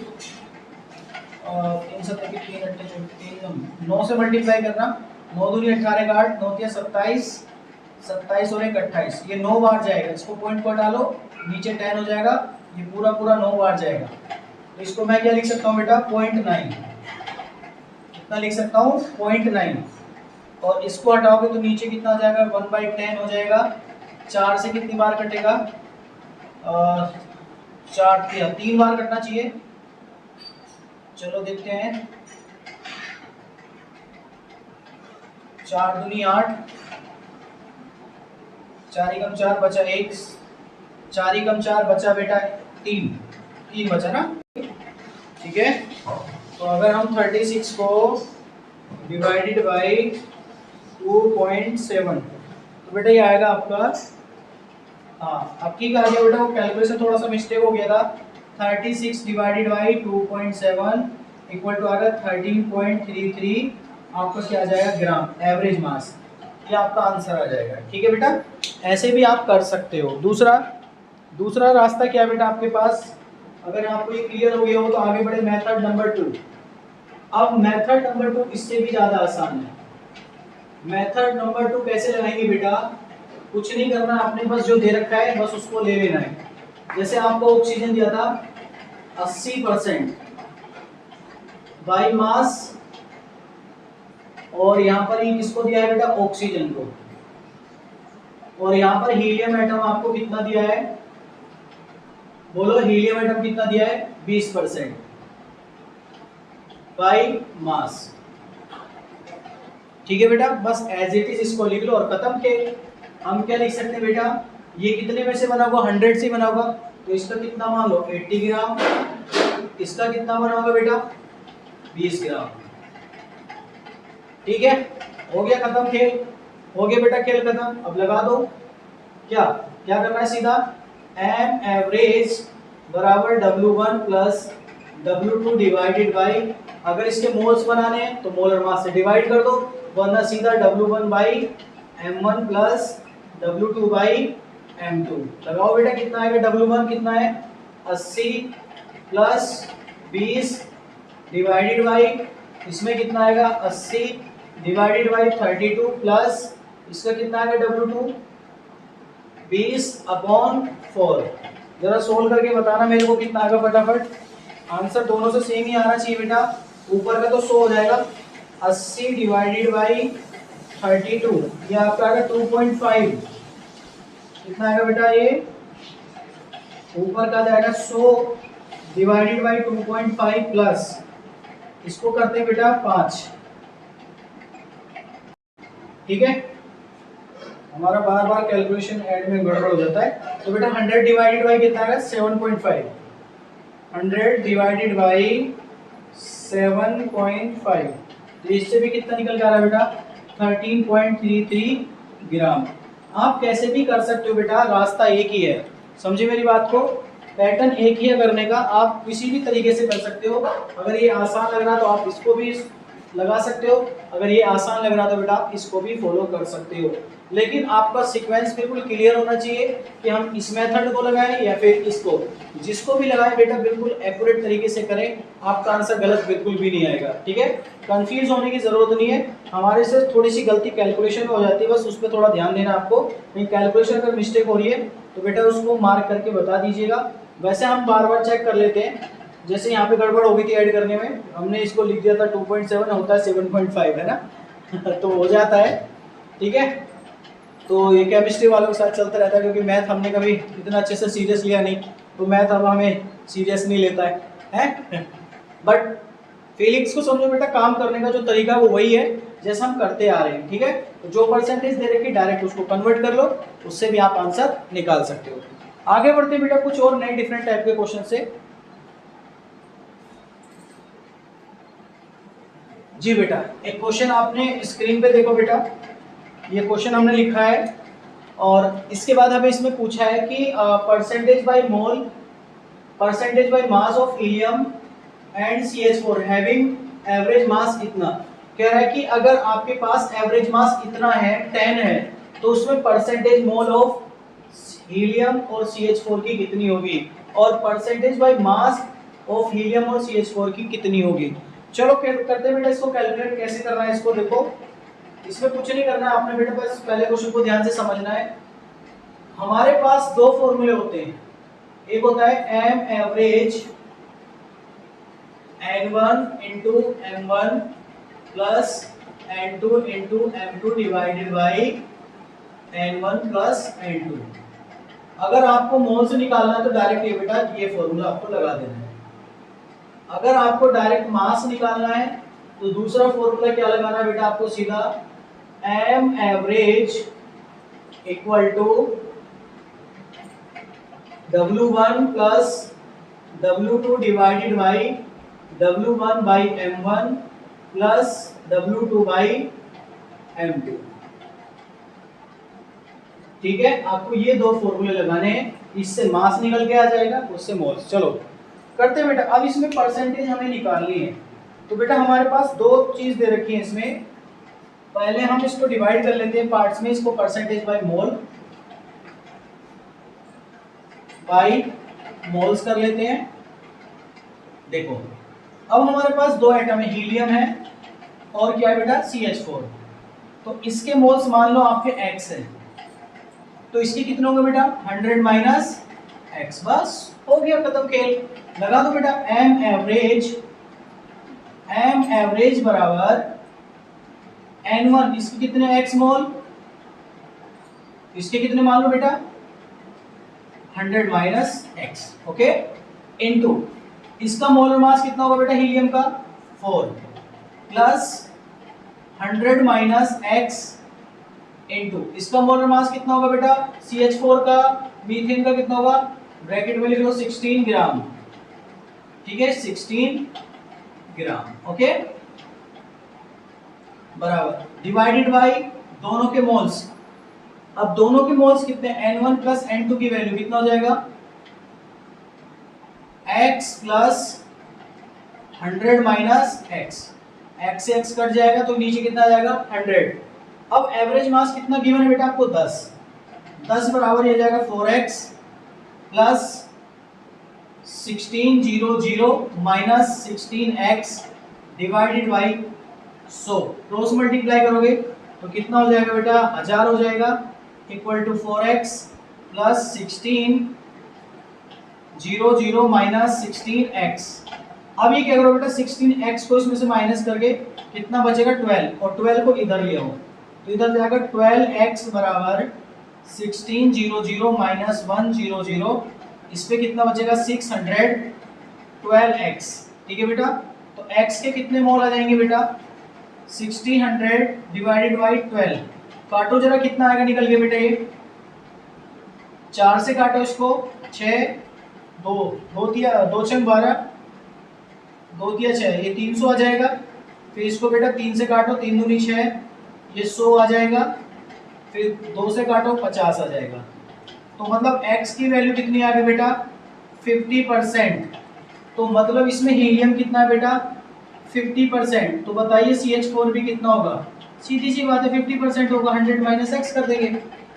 3 7 3 9 से मल्टीप्लाई करना, 9 दूनी 18 का 8, 9 तिया 27, 27 और 1 28, ये 9 बार जाएगा। इसको पॉइंट पर डालो, नीचे 10 हो जाएगा, ये पूरा 9 बार जाएगा। तो इसको मैं क्या लिख सकता हूँ बेटा 0.9, कितना लिख सकता हूँ 0.9। और इसको हटाओगे तो नीचे कितना आ जाएगा 1/10 हो जाएगा। 4 से कितनी बार कटेगा 3 बार कटना चाहिए। चलो देखते हैं, 4 दूनी 8, 4 एकम 4 बचा 1, 4 एकम 4 बचा बेटा 3 बचा ना, ठीक है। तो अगर हम 36 को डिवाइडेड बाई 2.7 तो बेटा ये आएगा आपका, हाँ अब ठीक आ गया बेटा, वो कैलकुलेशन थोड़ा सा मिस्टेक हो गया था। 36 डिवाइडेड बाई 2.7 इक्वल टू आ गया 13.33, आपका क्या आ जाएगा ग्राम एवरेज मास, ये आपका आंसर आ जाएगा। ठीक है बेटा, ऐसे भी आप कर सकते हो। दूसरा दूसरा रास्ता क्या है बेटा आपके पास, अगर आपको ये क्लियर हो गया हो तो आगे बढ़े मेथड नंबर 2। अब मेथड नंबर 2 इससे भी ज्यादा आसान है। मेथड नंबर 2 कैसे लगाएंगे बेटा, कुछ नहीं करना, आपने बस जो दे रखा है बस उसको ले लेना है। जैसे आपको ऑक्सीजन दिया था 80% बाई मास, और यहाँ पर ये किसको दिया है बेटा, ऑक्सीजन को, और यहाँ पर हीलियम एटम आपको कितना दिया है, बोलो हीलियम एटम कितना दिया है, 20% बाई मास। ठीक है बेटा, बस एज इट इज इसको लिख लो और खत्म के। हम क्या लिख सकते हैं बेटा, ये कितने में से बना होगा, 100 से बना होगा, तो इसका कितना मान लो 80 ग्राम, इसका कितना बना होगा बेटा 20 ग्राम। ठीक है, हो गया खत्म खेल, हो गया बेटा खेल खत्म। अब लगा दो, क्या क्या करना है, सीधा एम एवरेज बराबर W1 plus W2 divided by, अगर इसके मोल्स बनाने हैं तो मोलर मास से डिवाइड कर दो, वरना सीधा W1 by M1 plus W2 by M2। लगाओ बेटा कितना आएगा, W1 कितना है 80 प्लस 20 डिवाइडेड बाई, इसमें कितना आएगा 80 डिवाइडेड बाई 32 प्लस इसका कितना आएगा W2 20/4। जरा सोल्व करके बताना मेरे को कितना आएगा फटाफट, आंसर दोनों से सेम ही आना चाहिए बेटा। ऊपर का तो 100 हो जाएगा, 80 डिवाइडेड बाई 32, ये आपका आएगा 2.5। कितना आएगा बेटा, ये ऊपर का जाएगा 100 डिवाइडेड बाई 2.5 प्लस इसको करते हैं बेटा 5। ठीक है, हमारा बार बार कैलकुलेशन ऐड में गड़बड़ हो जाता है। तो बेटा 100 डिवाइडेड बाई कितना आएगा 7.5, 100 डिवाइडेड बाई 7.5, तो इससे भी कितना निकल के आ रहा है बेटा 13.33 ग्राम। आप कैसे भी कर सकते हो बेटा, रास्ता एक ही है, समझे मेरी बात को, पैटर्न एक ही है करने का, आप किसी भी तरीके से कर सकते हो। अगर ये आसान लग रहा तो आप इसको भी लगा सकते हो, अगर ये आसान लग रहा तो बेटा आप इसको भी फॉलो कर सकते हो, लेकिन आपका सीक्वेंस बिल्कुल क्लियर होना चाहिए कि हम इस मेथड को लगाएं या फिर इसको। जिसको भी लगाएं बेटा बिल्कुल एक्यूरेट तरीके से करें, आपका आंसर गलत बिल्कुल भी नहीं आएगा। ठीक है, कंफ्यूज होने की जरूरत नहीं है, हमारे से थोड़ी सी गलती कैलकुलेशन में हो जाती है, बस उस पर थोड़ा ध्यान देना आपको। नहीं कैलकुलेशन अगर मिस्टेक हो रही है तो बेटा उसको मार्क करके बता दीजिएगा। वैसे हम बार बार चेक कर लेते हैं, जैसे यहाँ पे गड़बड़ हो गई थी ऐड करने में, हमने इसको लिख दिया था 2.7, होता है 7.5 है ना तो हो जाता है। ठीक है, तो ये केमिस्ट्री वालों के साथ चलता रहता है, क्योंकि मैथ हमने कभी इतना अच्छे से सीरियस लिया नहीं, तो मैथ अब हमें सीरियस नहीं लेता है बट फीलिंग्स को समझो बेटा, काम करने का जो तरीका वो वही है जैसा हम करते आ रहे हैं। ठीक है, तो जो परसेंटेज दे रखी डायरेक्ट उसको कन्वर्ट कर लो, उससे भी आप आंसर निकाल सकते हो। आगे बढ़ते बेटा कुछ और नए डिफरेंट टाइप के क्वेश्चन से। जी बेटा, एक क्वेश्चन आपने स्क्रीन पे देखो बेटा, ये क्वेश्चन हमने लिखा है और इसके बाद हमें इसमें पूछा है कि percentage by mole, percentage by mass of helium and CH4 having average mass इतना। कह रहा है कि अगर आपके पास एवरेज मास इतना है 10 है, तो उसमें परसेंटेज मोल ऑफ हीलियम और CH4 की कितनी होगी, और percentage by mass of helium और CH4 की कितनी होगी। चलो करते हैं बेटा इसको, कैलकुलेट कैसे करना है इसको देखो। इसमें कुछ नहीं करना है आपने बेटा, बस पहले क्वेश्चन को ध्यान से समझना है। हमारे पास दो फॉर्मूले होते हैं, एक होता है M average N1 into M1 plus N2 into M2 divided by N1 plus N2। अगर आपको मोल से निकालना है तो डायरेक्ट ये बेटा ये फॉर्मूला आपको लगा देना है। अगर आपको डायरेक्ट मास निकालना है तो दूसरा फॉर्मूला क्या लगाना है बेटा, आपको सीधा M average equal to W1 plus W2 divided by W1 by M1 plus W2 by M2। ठीक है, आपको ये दो फॉर्मूले लगाने हैं, इससे मास निकल के आ जाएगा, उससे मोल्स। चलो करते हैं बेटा। अब इसमें परसेंटेज हमें निकालनी है, तो बेटा हमारे पास दो चीज दे रखी है इसमें। पहले हम इसको डिवाइड कर लेते हैं पार्ट्स में, इसको percentage by mole. By moles कर लेते हैं। देखो अब हमारे पास दो एटम है, हीलियम है और क्या है बेटा, CH4। तो इसके मोल्स मान लो आपके x है, तो इसके कितने होंगे बेटा, 100 माइनस x। बस हो गया, खत्म खेल। लगा दो बेटा, m एवरेज बराबर n1, इसके कितने x मोल, इसके कितने मान लो बेटा, 100 माइनस x, ओके, इनटू इसका मोलर मास कितना होगा बेटा हीलियम का, 4 प्लस 100 माइनस x इनटू इसका मोलर मास कितना होगा बेटा CH4 का, मीथेन का कितना होगा, ब्रैकेट में लिख लो 16 ग्राम, ठीक है 16 ग्राम, ओके, बराबर डिवाइडेड बाय दोनों के मोल्स। अब दोनों के मोल्स कितने, n1 प्लस n2 की वैल्यू कितना हो जाएगा, x plus 100 minus x, x से x कट जाएगा तो नीचे कितना आ जाएगा 100। अब एवरेज मास कितना गिवन है बेटा आपको, 10 बराबर ये जाएगा 4x plus 1600 minus 16x divided by 100, cross multiply करोगे तो कितना हो जाएगा बेटा 1000 हो जाएगा, equal to 4x plus 1600 minus 16x। अब ये क्या करो बेटा, 16x को इसमें से माइनस करके कितना बचेगा 12, और 12 को इधर ले आओ तो इधर जाएगा 12x बराबर 1600 माइनस 100, इस पे कितना बचेगा 612x, ठीक है बेटा। तो x के कितने मोल आ जाएंगे बेटा, 1600 डिवाइडेड बाई 12, काटो जरा कितना आएगा निकल के बेटा, ये 4 से काटो इसको, 6 2 2 6 12 2 6, ये 300 आ जाएगा। फिर इसको बेटा 3 से काटो, 3 दूनी 6, ये 100 आ जाएगा। फिर 2 से काटो 50 आ जाएगा। तो मतलब x की वैल्यू कितनी आ गई बेटा 50%। तो मतलब इसमें हीलियम कितना है बेटा 50%। तो बताइए CH4 भी कितना होगा, सीधी सी बात है 50% होगा, 100 माइनस x कर देंगे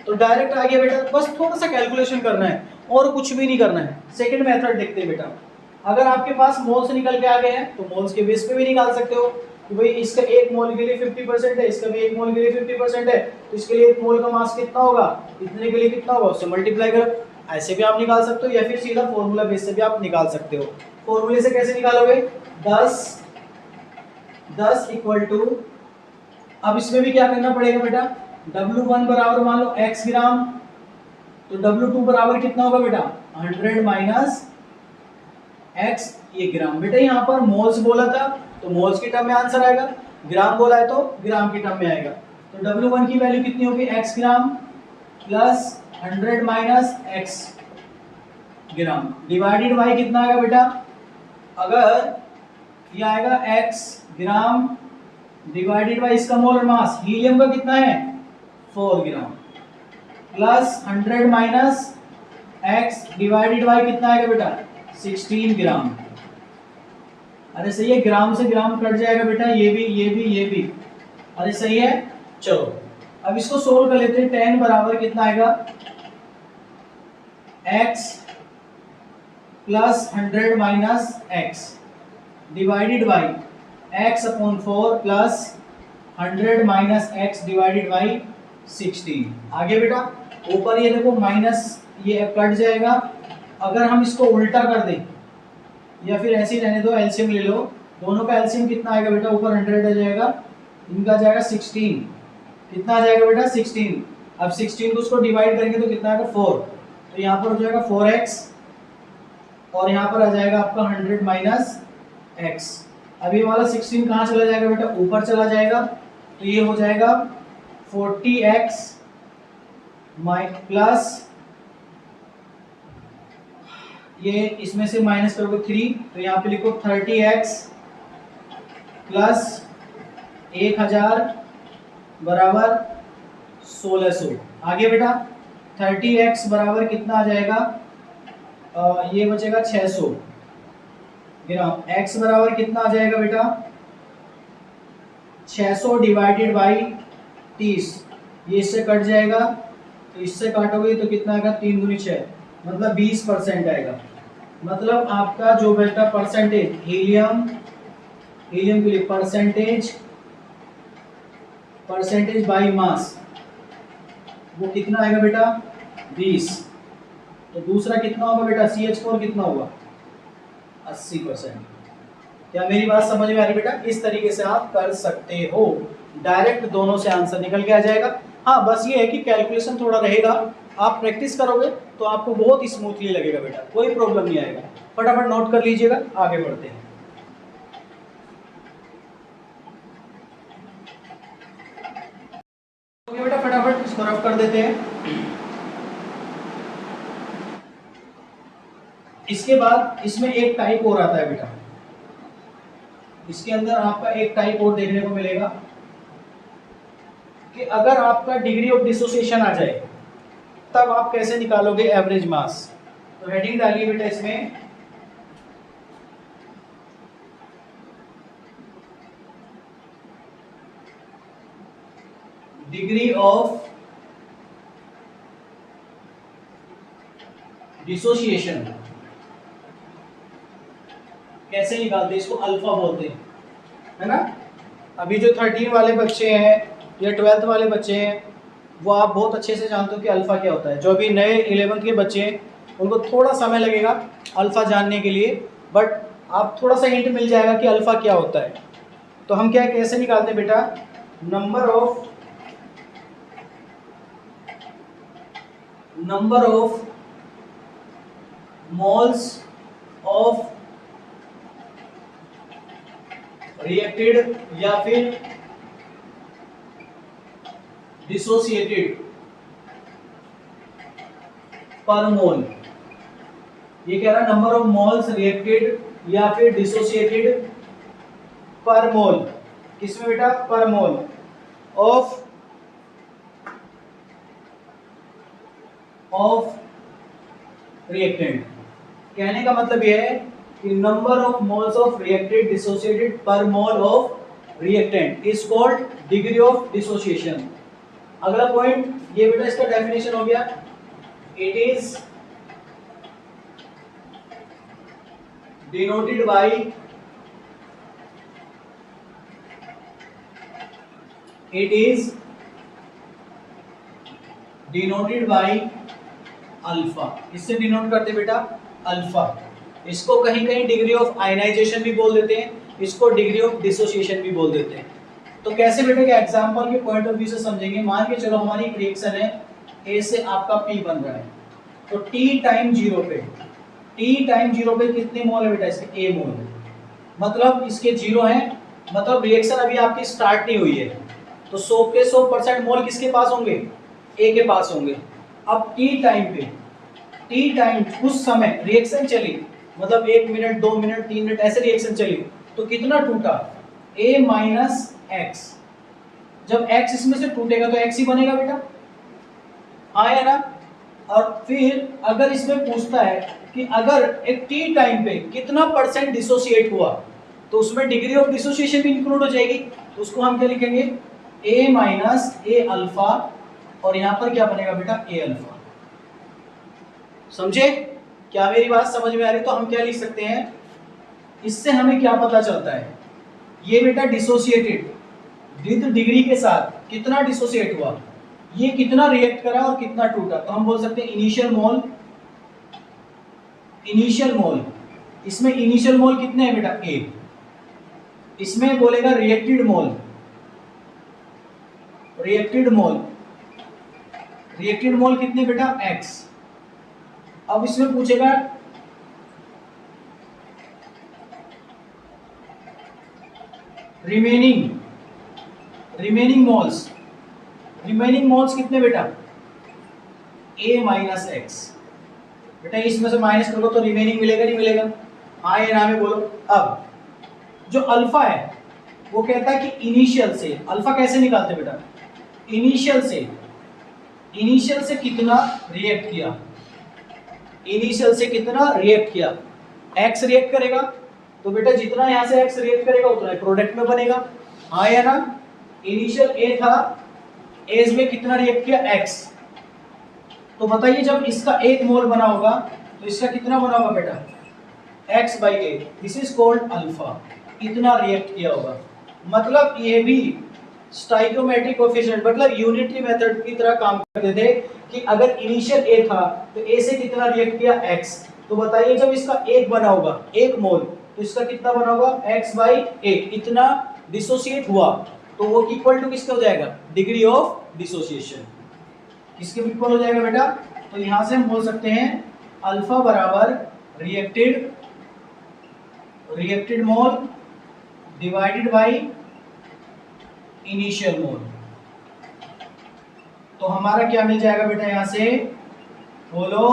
तो डायरेक्ट आ गया बेटा। बस थोड़ा सा कैलकुलेशन करना है और कुछ भी नहीं करना है। सेकंड मेथड देखते हैं बेटा, अगर आपके पास मोल्स निकल के आ गए हैं तो मोल्स के बेस पे भी निकाल सकते हो कि भाई इसका एक मोल के लिए 50% है, इसका भी एक मोल के लिए 50% है, तो इसके लिए एक मोल का मास कितना होगा, इतने के लिए कितना होगा, उससे मल्टीप्लाई करो। ऐसे भी आप निकाल सकते हो या फिर सीधा फॉर्मूला बेस से भी आप निकाल सकते हो। फॉर्मूले से कैसे निकालोगे, 10 इक्वल टू, अब इसमें भी क्या करना पड़ेगा बेटा, W1 बराबर मान लो x ग्राम, तो W2 बराबर कितना होगा बेटा 100 माइनस x, ये ग्राम। बेटा यहाँ पर मोल्स बोला था तो मोल्स की टर्म में आंसर आएगा, ग्राम बोला है तो ग्राम की टर्म में आएगा। तो W1 की वैल्यू कितनी होगी, x gram plus 100 minus x gram divided by कितना आएगा बेटा, अगर ये आएगा x ग्राम डिवाइडेड बाई इसका मोलर मास, हीलियम का कितना है 4 gram plus 100 minus x divided by कितना आएगा बेटा 16 ग्राम। अरे सही है, ग्राम से ग्राम कट जाएगा बेटा, ये भी ये भी ये भी, अरे सही है। चलो अब इसको सोल्व कर लेते हैं। 10 बराबर कितना आएगा x plus 100 minus x divided by x upon 4 plus 100 minus x divided by 16। आगे बेटा ऊपर ये देखो माइनस, ये कट जाएगा। अगर हम इसको उल्टा कर दें या फिर ऐसे ही रहने दो, एलसीएम ले लो, दोनों का एलसीएम कितना आएगा बेटा, ऊपर 100 आ जाएगा, इनका आ जाएगा 16, कितना आ जाएगा बेटा 16। अब 16 को उसको डिवाइड करेंगे तो कितना आएगा 4, तो यहाँ पर हो जाएगा 4x और यहाँ पर आ जाएगा आपका 100 माइनस x। अब ये वाला 16 कहाँ चला जाएगा बेटा, ऊपर चला जाएगा, तो ये हो जाएगा 40x प्लस, ये इसमें से माइनस करोगे 3, तो यहाँ पे लिखो 30x प्लस 1000 बराबर 1600। आगे बेटा 30x बराबर कितना आ जाएगा, ये बचेगा 600 ग्राम। x बराबर कितना आ जाएगा बेटा 600 डिवाइडेड बाई 30, ये इससे कट जाएगा, तो इससे काटोगे तो कितना आएगा 3 दूनी 6, मतलब 20% आएगा। मतलब आपका जो बेटा परसेंटेज हीलियम के लिए परसेंटेज बाई मास वो कितना आएगा बेटा 20। तो दूसरा कितना होगा बेटा CH4 कितना होगा 80%। क्या मेरी बात समझ में आ रही बेटा? इस तरीके से आप कर सकते हो, डायरेक्ट दोनों से आंसर निकल के आ जाएगा। हाँ बस ये है कि कैलकुलेशन थोड़ा रहेगा, आप प्रैक्टिस करोगे तो आपको बहुत ही स्मूथली लगेगा बेटा, कोई प्रॉब्लम नहीं आएगा। फटाफट नोट कर लीजिएगा, आगे बढ़ते हैं। ओके बेटा फटाफट इसको रफ कर देते हैं। इसके बाद इसमें एक टाइप और आता है बेटा, इसके अंदर आपका एक टाइप और देखने को मिलेगा कि अगर आपका डिग्री ऑफ डिसोसिएशन आ जाए तब आप कैसे निकालोगे एवरेज मास। तो हेडिंग डालिए बेटा इसमें डिग्री ऑफ डिसोसिएशन कैसे निकालते हैं, इसको अल्फा बोलते हैं, है ना। अभी जो 13 वाले बच्चे हैं या 12th वाले बच्चे हैं वो आप बहुत अच्छे से जानते हो कि अल्फा क्या होता है। जो अभी नए 11th के बच्चे हैं उनको थोड़ा समय लगेगा अल्फा जानने के लिए, बट आप थोड़ा सा हिंट मिल जाएगा कि अल्फा क्या होता है। तो हम क्या कैसे निकालते हैं बेटा, number of moles of reacted या फिर डिसोसिएटेड पर मोल। ये कह रहा है नंबर ऑफ मोल्स रिएक्टेड या फिर डिसोसिएटेड पर मोल, किसमें बेटा पर मोल ऑफ रिएक्टेंट। कहने का मतलब यह है कि number of moles of reacted dissociated per mole of reactant is called degree of dissociation. अगला पॉइंट ये बेटा इसका डेफिनेशन हो गया, it is denoted by alpha. इससे डिनोट करते बेटा अल्फा। इसको कहीं कहीं डिग्री ऑफ आयनाइजेशन भी बोल देते हैं, इसको डिग्री ऑफ डिसोसिएशन भी बोल देते हैं। तो कैसे बेटा के एग्जांपल के पॉइंट ऑफ व्यू से समझेंगे। मान के चलो हमारी एक रिएक्शन है, ए से आपका पी बन रहा है, तो टी टाइम जीरो पे कितने मोल है बेटा इसके, ए मोल। मतलब इसके जीरो हैं, मतलब रिएक्शन अभी आपकी स्टार्ट नहीं हुई है, तो 100 के 100% मोल किसके पास होंगे, ए के पास होंगे। अब टी टाइम उस समय रिएक्शन चली, मतलब 1 मिनट 2 मिनट 3 मिनट ऐसे रिएक्शन चली, तो कितना टूटा, a माइनस एक्स। जब x इसमें से टूटेगा तो x ही बनेगा बेटा, आया ना। और फिर अगर इसमें पूछता है कि अगर एक t टाइम पे कितना % डिसोसिएट हुआ, तो उसमें डिग्री ऑफ डिसोसिएशन भी इंक्लूड हो जाएगी। तो उसको हम क्या लिखेंगे, a माइनस ए अल्फा, और यहां पर क्या बनेगा बेटा a अल्फा। समझे? क्या मेरी बात समझ में आ रही? तो हम क्या लिख सकते हैं, इससे हमें क्या पता चलता है, ये बेटा डिसोसिएटेड विद डिग्री के साथ कितना डिसोसिएट हुआ, ये कितना रिएक्ट करा और कितना टूटा। तो हम बोल सकते हैं इनिशियल मोल। इसमें इनिशियल मोल कितने हैं बेटा, ए। इसमें बोलेगा रिएक्टेड मोल कितने बेटा, एक्स। अब इसमें पूछेगा रिमेनिंग मोल्स कितने बेटा, a माइनस एक्स। बेटा इसमें से माइनस करो तो रिमेनिंग मिलेगा नहीं मिलेगा, हाँ या ना में बोलो। अब जो अल्फा है वो कहता है कि इनिशियल से, अल्फा कैसे निकालते बेटा, इनिशियल से कितना रिएक्ट किया, एक्स रिएक्ट करेगा, तो बेटा जितना यहां से एक्स रिएक्ट करेगा उतना प्रोडक्ट में बनेगा, हाँ या ना। इनिशियल ए था, एज में कितना रिएक्ट किया, एक्स, तो बताइए जब इसका 1 मोल बना होगा तो इसका कितना बना होगा बेटा, x/a, this is called alpha. इतना रिएक्ट किया होगा, मतलब ये भी स्टाइकियोमेट्रिक कोएफिशिएंट मतलब यूनिटरी मेथड की तरह काम करते थे कि अगर इनिशियल a था तो a से कितना रिएक्ट किया, x। तो बताइए जब इसका 1 बना होगा, 1 मोल, तो इसका कितना बना होगा, x/a, इतना डिसोसिएट हुआ, तो वो इक्वल टू किसका हो जाएगा, डिग्री ऑफ डिसोसिएशन। किसके इक्वल हो जाएगा बेटा, तो यहां से हम बोल सकते हैं अल्फा बराबर reacted mole divided by initial मोल। तो हमारा क्या मिल जाएगा बेटा, यहां से बोलो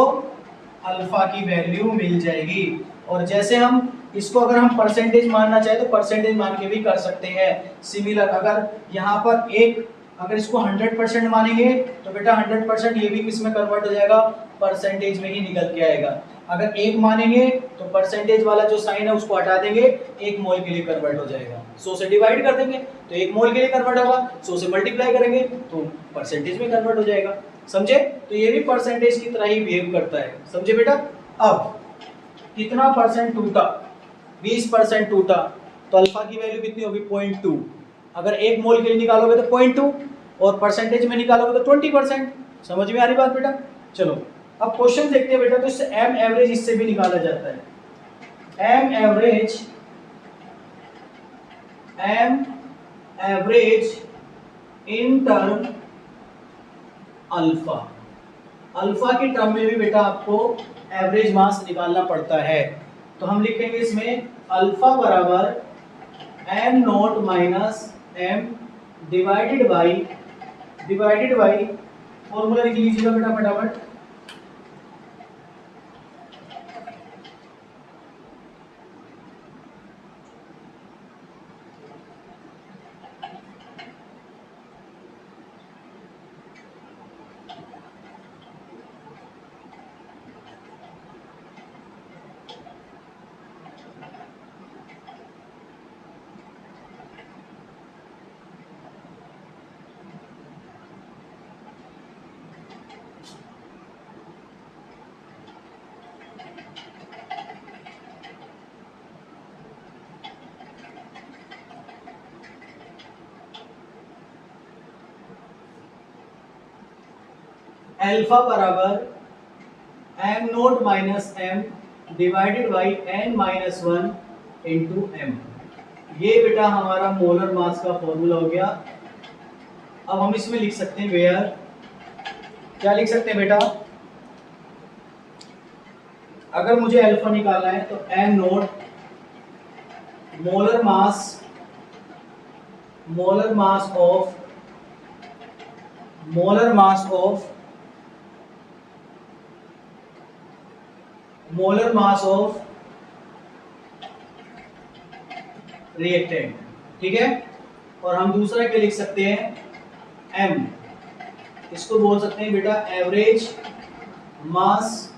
अल्फा की वैल्यू मिल जाएगी। और जैसे हम इसको अगर हम परसेंटेज मानना चाहे तो परसेंटेज मान के भी कर सकते हैं। सिमिलर अगर यहाँ पर एक अगर इसको 100% मानेंगे तो बेटा 100% ये भी किस में कन्वर्ट हो जाएगा, परसेंटेज में ही निकल के आएगा। अगर 1 मानेंगे तो परसेंटेज वाला जो साइन है उसको हटा देंगे, 1 मोल के लिए कन्वर्ट हो जाएगा। 100 से डिवाइड कर देंगे तो 1 मोल के लिए कन्वर्ट होगा, 100 से मल्टीप्लाई करेंगे तो परसेंटेज में कन्वर्ट हो जाएगा। समझे, तो ये भी परसेंटेज की तरह ही बिहेव करता है। समझे बेटा। अब कितना परसेंट टूटा, 20% टूटा, तो अल्फा की वैल्यू कितनी होगी, 0.2। अगर 1 मोल के लिए निकालोगे तो 0.2 और परसेंटेज में निकालोगे तो 20%। समझ में आ रही बात बेटा। चलो अब क्वेश्चन देखते हैं बेटा। तो इससे एम एवरेज इससे भी निकाला जाता है। M average in term alpha. Alpha के टर्म में भी बेटा आपको एवरेज मास निकालना पड़ता है। तो हम लिखेंगे इसमें अल्फा बराबर M not minus M divided by formula लिख लीजिएगा बेटा फटाफट। अल्फा बराबर M not minus M divided by N minus 1 into M. ये बेटा हमारा मोलर मास का फॉर्मूला हो गया। अब हम इसमें लिख सकते हैं वेयर, क्या लिख सकते हैं बेटा, अगर मुझे अल्फा निकालना है तो M not molar mass of reactant, ठीक है। और हम दूसरा क्या लिख सकते हैं, एम, इसको बोल सकते हैं बेटा एवरेज मास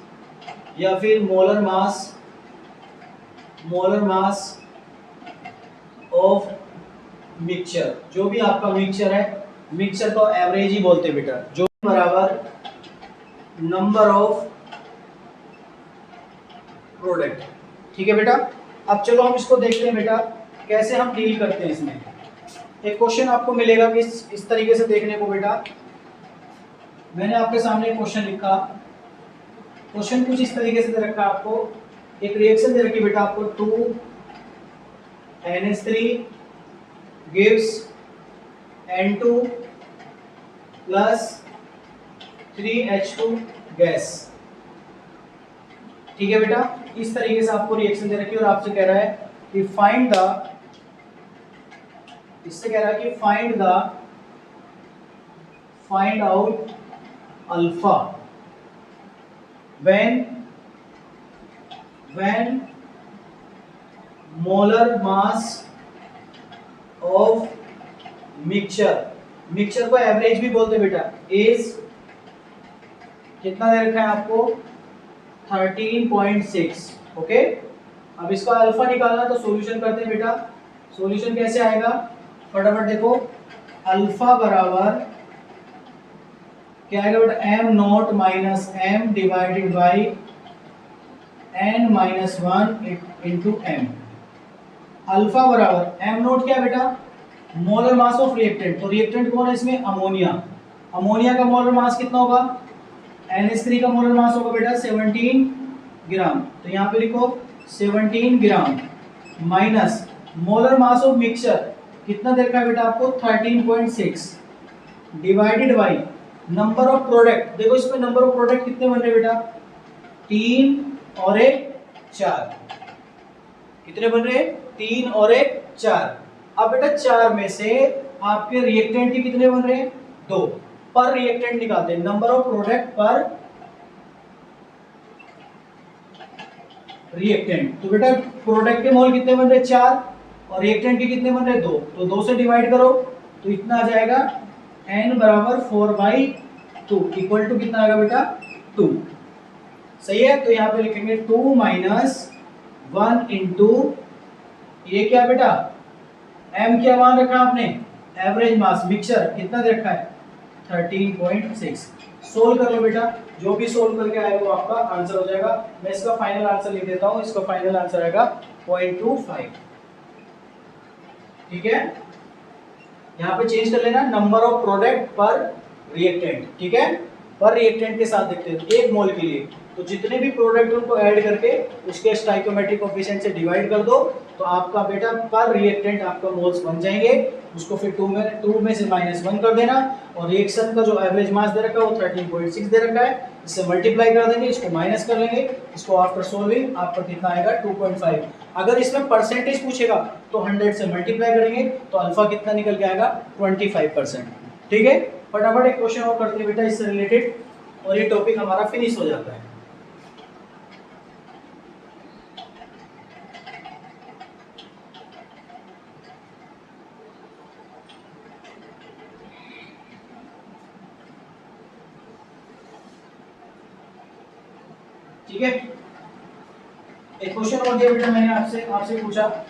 या फिर मोलर मास ऑफ मिक्सचर। जो भी आपका मिक्सचर है, मिक्सचर को एवरेज ही बोलते हैं बेटा। जो बराबर नंबर ऑफ प्रोडक्ट, ठीक है बेटा। अब चलो हम इसको देखते हैं बेटा कैसे हम डील करते हैं इसमें। एक क्वेश्चन आपको मिलेगा कि इस तरीके से देखने को बेटा। मैंने आपके सामने एक क्वेश्चन लिखा, क्वेश्चन कुछ इस तरीके से दे रखा है आपको, एक रिएक्शन दे रखी बेटा आपको 2NH3 gives N2 plus 3H2 gas, ठीक है बेटा। इस तरीके से आपको रिएक्शन दे रखी है और आपसे कह रहा है कि find out alpha when molar mass of mixture को एवरेज भी बोलते हैं बेटा, इज कितना दे रखा है आपको 13.6, ओके। अब इसका अल्फा निकालना तो सॉल्यूशन करते हैं बेटा। सॉल्यूशन कैसे आएगा, फटाफट देखो। अल्फा बराबर क्या आएगा बेटा, M not minus M divided by N minus one into M. Alpha बराबर एम नॉट क्या बेटा, मोलर मास ऑफ रिएक्टेंट। तो रिएक्टेंट कौन है इसमें, अमोनिया। अमोनिया का मोलर मास कितना होगा, NH3 का मोलर मास होगा बेटा 17 ग्राम। तो यहाँ पे लिखो 17 gram minus molar mass of mixture कितना दे रखा है बेटा आपको 13.6 divided by number of product. देखो इसमें नंबर ऑफ प्रोडक्ट कितने बन रहे बेटा, 3 और 1 4। कितने बन रहे, 3 और 1 4। अब बेटा 4 में से आपके रिएक्टेंट के कितने बन रहे हैं, 2। पर रिएक्टेंट निकालते हैं, नंबर ऑफ प्रोडक्ट पर रिएक्टेंट। तो बेटा प्रोडक्ट के मोल कितने बन रहे, 4 और रिएक्टेंट के कितने बन रहे, 2। तो 2 से डिवाइड करो तो इतना आ जाएगा n बराबर 4/2 इक्वल टू कितना आएगा बेटा 2। सही है। तो यहाँ पे लिखेंगे 2 माइनस 1 इंटू ये क्या बेटा, m क्या मान रखा आपने, एवरेज मास मिक्सचर कितना दे रखा है 13.6। सोल्व कर लो बेटा, जो भी सोल्व करके आएगा वो आपका आंसर हो जाएगा। मैं इसका फाइनल आंसर लिख देता हूं, इसका फाइनल आंसर आएगा 0.25। ठीक है, यहाँ पे चेंज कर लेना नंबर ऑफ प्रोडक्ट पर रिएक्टेंट। ठीक है, पर रिएक्टेंट के साथ देखते हैं एक मोल के लिए, तो जितने भी प्रोडक्ट उनको ऐड करके उसके स्टाइकोमेट्रिक कोफिशिएंट से डिवाइड कर दो तो आपका बेटा पर रिएक्टेंट आपका मोल्स बन जाएंगे। उसको फिर 2 में से -1 कर देना और रिएक्शन का जो एवरेज मास दे रखा है वो 13.6 दे रखा है, इससे मल्टीप्लाई कर देंगे, इसको माइनस कर लेंगे, इसको आफ्टर सोल्विंग आपका कितना आएगा 2.5। अगर इसमें परसेंटेज पूछेगा तो 100 से मल्टीप्लाई करेंगे तो अल्फा कितना निकल के आएगा 25%। ठीक है, फटाफट एक क्वेश्चन और करते हैं बेटा इससे रिलेटेड और ये टॉपिक हमारा फिनिश हो जाता है। ठीक है, एक क्वेश्चन और दिया बेटा मैंने आपसे पूछा,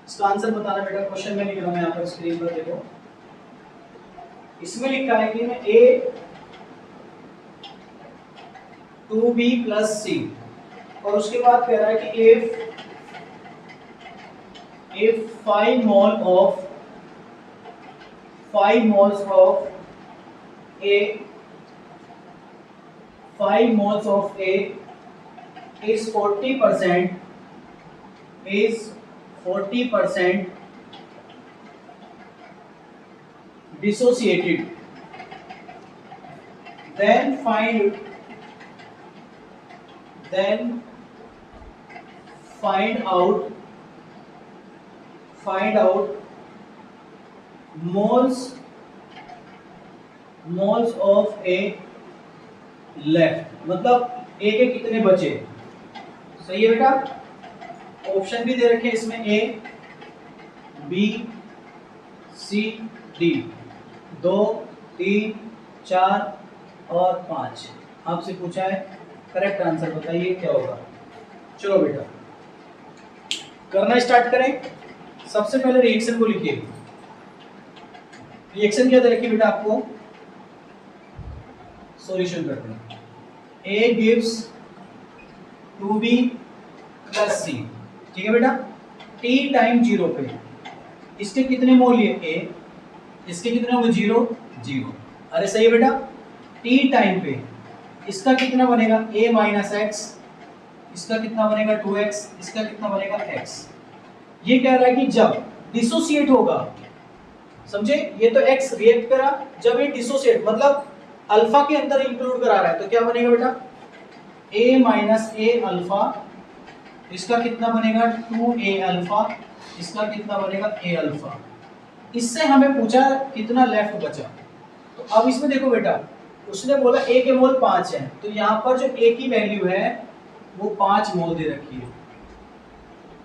इसका आंसर बताना बेटा। क्वेश्चन में लिख रहा हूं मैं यहाँ पर स्क्रीन पर देखो, इसमें लिखा है कि A 2B + C और उसके बाद कह रहा है कि if 5 moles of A is 40% dissociated, then find out moles of A left, मतलब A के कितने बचे। सही है बेटा, ऑप्शन भी दे रखे इसमें A B C D 2 3 4 और 5। आपसे पूछा है करेक्ट आंसर बताइए क्या होगा। चलो बेटा करना स्टार्ट करें। सबसे पहले रिएक्शन को लिखिए। रिएक्शन क्या दे रखी बेटा आपको, सॉल्यूशन करते हैं। A gives 2B + C। ठीक है बेटा, t टाइम 0 पे इसके कितने मोल लिए A, इसके कितने मोल 0। अरे सही है बेटा, t टाइम पे इसका कितना बनेगा A - x, इसका कितना बनेगा 2x, इसका कितना बनेगा x। ये कह रहा है कि जब डिसोसिएट होगा, समझे, ये तो x रिएक्ट करा, जब ये डिसोसिएट मतलब अल्फा के अंदर इंक्लूड करा रहा है तो क्या बनेगा बेटा A - A अल्फा, इसका कितना बनेगा 2A अल्फा, इसका कितना बनेगा A अल्फा। इससे हमें पूछा कितना लेफ्ट बचा, तो अब इसमें देखो बेटा उसने बोला A के मोल 5 है, तो यहाँ पर जो A की वैल्यू है वो 5 मोल दे रखी है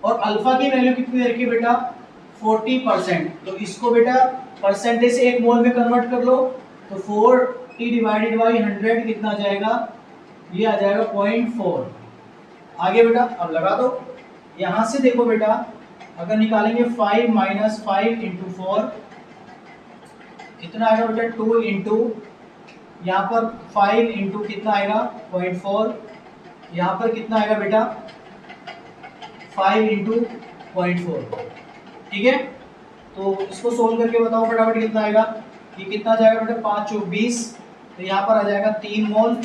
और अल्फा की वैल्यू कितनी दे रखी है बेटा 40%। तो इसको बेटा परसेंटेज से 1 मोल में कन्वर्ट कर लो तो 40 डिवाइडेड बाई 100 कितना आ जाएगा, ये आ जाएगा 0.4। आगे बेटा अब लगा दो, यहां से देखो बेटा अगर निकालेंगे 5 - 5 × 4 कितना आएगा बेटा 2 इंटू यहाँ पर 5 इंटू कितना आएगा 0.4, यहाँ पर कितना आएगा बेटा 5 इंटू 0.4। ठीक है, तो इसको सोल्व करके बताओ फटाफट कितना आएगा। ये कितना जाएगा बेटा 5 चौक 20, तो यहाँ पर आ जाएगा 3 मोल।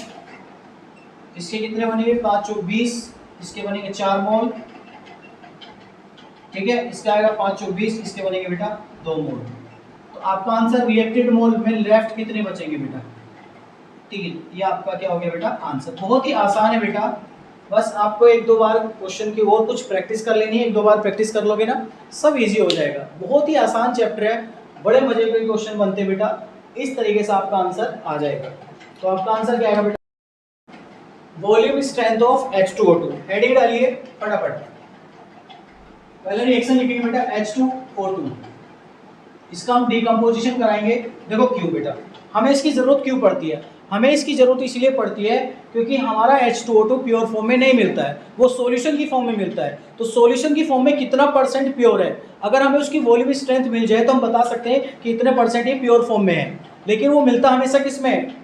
इसके कितने बनेंगे 5 चौक 20, इसके बनेंगे 4 मोल। ठीक है, इसका आएगा 5 चौक 20, इसके बनेंगे बेटा 2 मोल। तो आपका आंसर रिएक्टेड मोल में लेफ्ट कितने बचेंगे बेटा। ठीक है, ये आपका क्या हो गया बेटा आंसर। बहुत ही आसान है बेटा, बस आपको एक दो बार क्वेश्चन की और कुछ प्रैक्टिस कर लेनी है। एक दो बार प्रैक्टिस कर लोगे ना सब इजी हो जाएगा। बहुत ही आसान चैप्टर है, बड़े मजे के क्वेश्चन बनते हैं बेटा। इस तरीके से आपका आंसर आ जाएगा। तो आपका आंसर क्या आएगा बेटा, volume strength of H2O2। Heading डालिए फटाफट। पहले रिएक्शन लिखेंगे बेटा H2O2, इसका हम डिकम्पोजिशन कराएंगे। देखो क्यों बेटा हमें इसकी जरूरत क्यों पड़ती है, हमें इसकी जरूरत इसलिए पड़ती है क्योंकि हमारा H2O2 प्योर फॉर्म में नहीं मिलता है, वो सॉल्यूशन की फॉर्म में मिलता है। तो सॉल्यूशन की फॉर्म में कितना परसेंट प्योर है, अगर हमें उसकी वॉल्यूम स्ट्रेंथ मिल जाए तो हम बता सकते हैं कि इतने परसेंट ये प्योर फॉर्म में है। लेकिन वो मिलता हमेशा किसमें,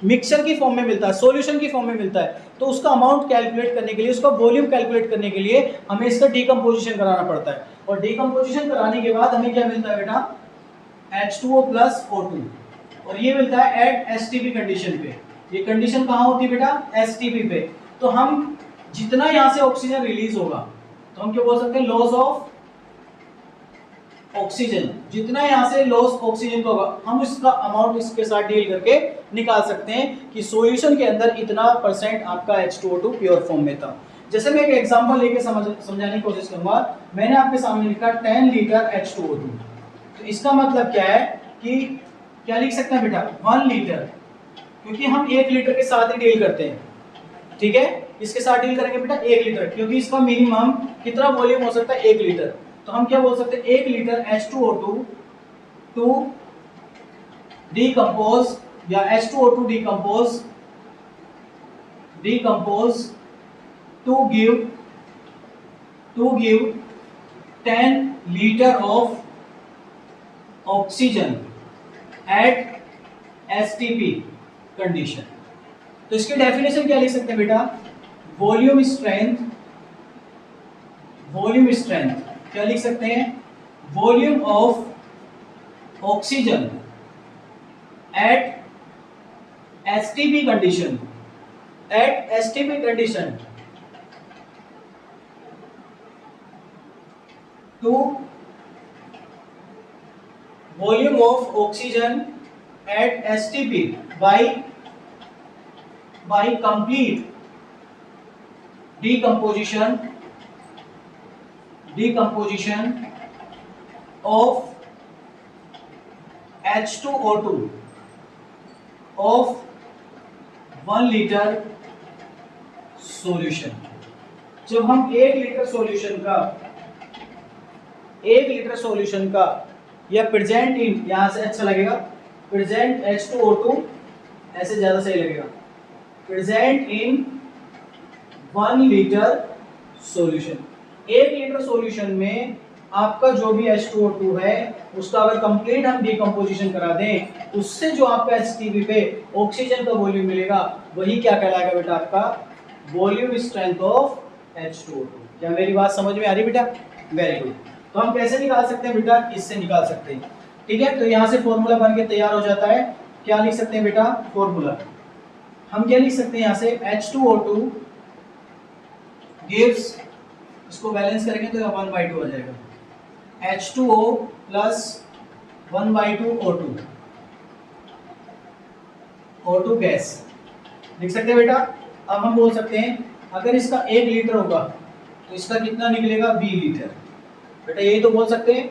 मिक्सचर की फॉर्म में मिलता है, सॉल्यूशन की फॉर्म में मिलता है। तो उसका अमाउंट कैलकुलेट करने के लिए, उसका वॉल्यूम कैलकुलेट करने के लिए हमें इसका डिकम्पोजिशन कराना पड़ता है। और डिकम्पोजिशन कराने के बाद हमें क्या मिलता है बेटा H2O प्लस O2, और ये मिलता है एट एसटीपी कंडीशन पे। ये कंडीशन कहाँ होती है बेटा एसटीपी पे। तो हम जितना यहाँ से ऑक्सीजन रिलीज होगा तो हम क्या बोल सकते हैं लॉस ऑफ ऑक्सीजन। जितना यहाँ से लॉस ऑक्सीजन का होगा हम इसका अमाउंट इसके साथ डील करके निकाल सकते हैं कि सॉल्यूशन के अंदर इतना परसेंट आपका H2O2 प्योर फॉर्म में था। जैसे मैं एक एग्जांपल लेके समझाने की कोशिश करूंगा। मैंने आपके सामने लिखा 10 लीटर H2O2, तो इसका मतलब क्या है कि क्या लिख सकते हैं बेटा 1 लीटर, क्योंकि हम 1 लीटर के साथ ही डील करते हैं। ठीक है, इसके साथ डील करेंगे बेटा 1 लीटर, क्योंकि इसका मिनिमम कितना वॉल्यूम हो सकता है 1 लीटर। तो हम क्या बोल सकते हैं 1 लीटर H2O2 टू डिकम्पोज या H2O2 decompose to give 10 litre of oxygen at STP condition. तो इसकी डेफिनेशन क्या लिख सकते हैं बेटा वॉल्यूम स्ट्रेंथ क्या लिख सकते हैं volume of oxygen at STP condition to volume of oxygen at STP by complete decomposition of H2O2 of 1 liter solution। जब हम 1 लीटर सॉल्यूशन का या प्रेजेंट इन, यहां से अच्छा लगेगा प्रेजेंट H2O2 ऐसे ज्यादा सही लगेगा, present in 1 litre solution. 1 litre solution में आपका जो भी H2O2 है उसका अगर कंप्लीट हम डिकम्पोजिशन करा दें, उससे जो आपका एसटीपी पे ऑक्सीजन का वॉल्यूम मिलेगा वही क्या कहलाएगा बेटा आपका वॉल्यूम स्ट्रेंथ ऑफ H2O2। क्या मेरी बात समझ में आ रही बेटा? Very good. तो हम कैसे निकाल सकते हैं बेटा, इससे निकाल सकते हैं। ठीक है, तो यहाँ से फॉर्मूला बन के तैयार हो जाता है। क्या लिख सकते हैं बेटा फॉर्मूला, हम क्या लिख सकते हैं यहाँ से H2O2 गिव्स, इसको बैलेंस करेंगे तो 1/2 आ जाएगा, H2O प्लस 1/2 O2 गैस लिख सकते हैं बेटा। अब हम बोल सकते हैं अगर इसका 1 लीटर होगा तो इसका कितना निकलेगा 20 लीटर। बेटा यही तो बोल सकते हैं,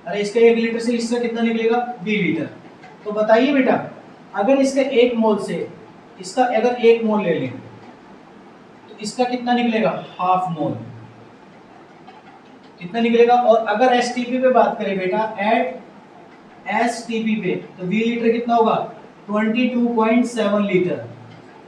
अरे इसका 1 लीटर से इसका कितना निकलेगा 20 लीटर। तो बताइए बेटा अगर इसके 1 मोल से इसका अगर 1 मोल ले लें तो इसका कितना निकलेगा हाफ मोल, कितना निकलेगा। और अगर एसटीपी पे बात करें बेटा एट एसटीपी पे तो 20 लीटर कितना होगा 22.7 लीटर।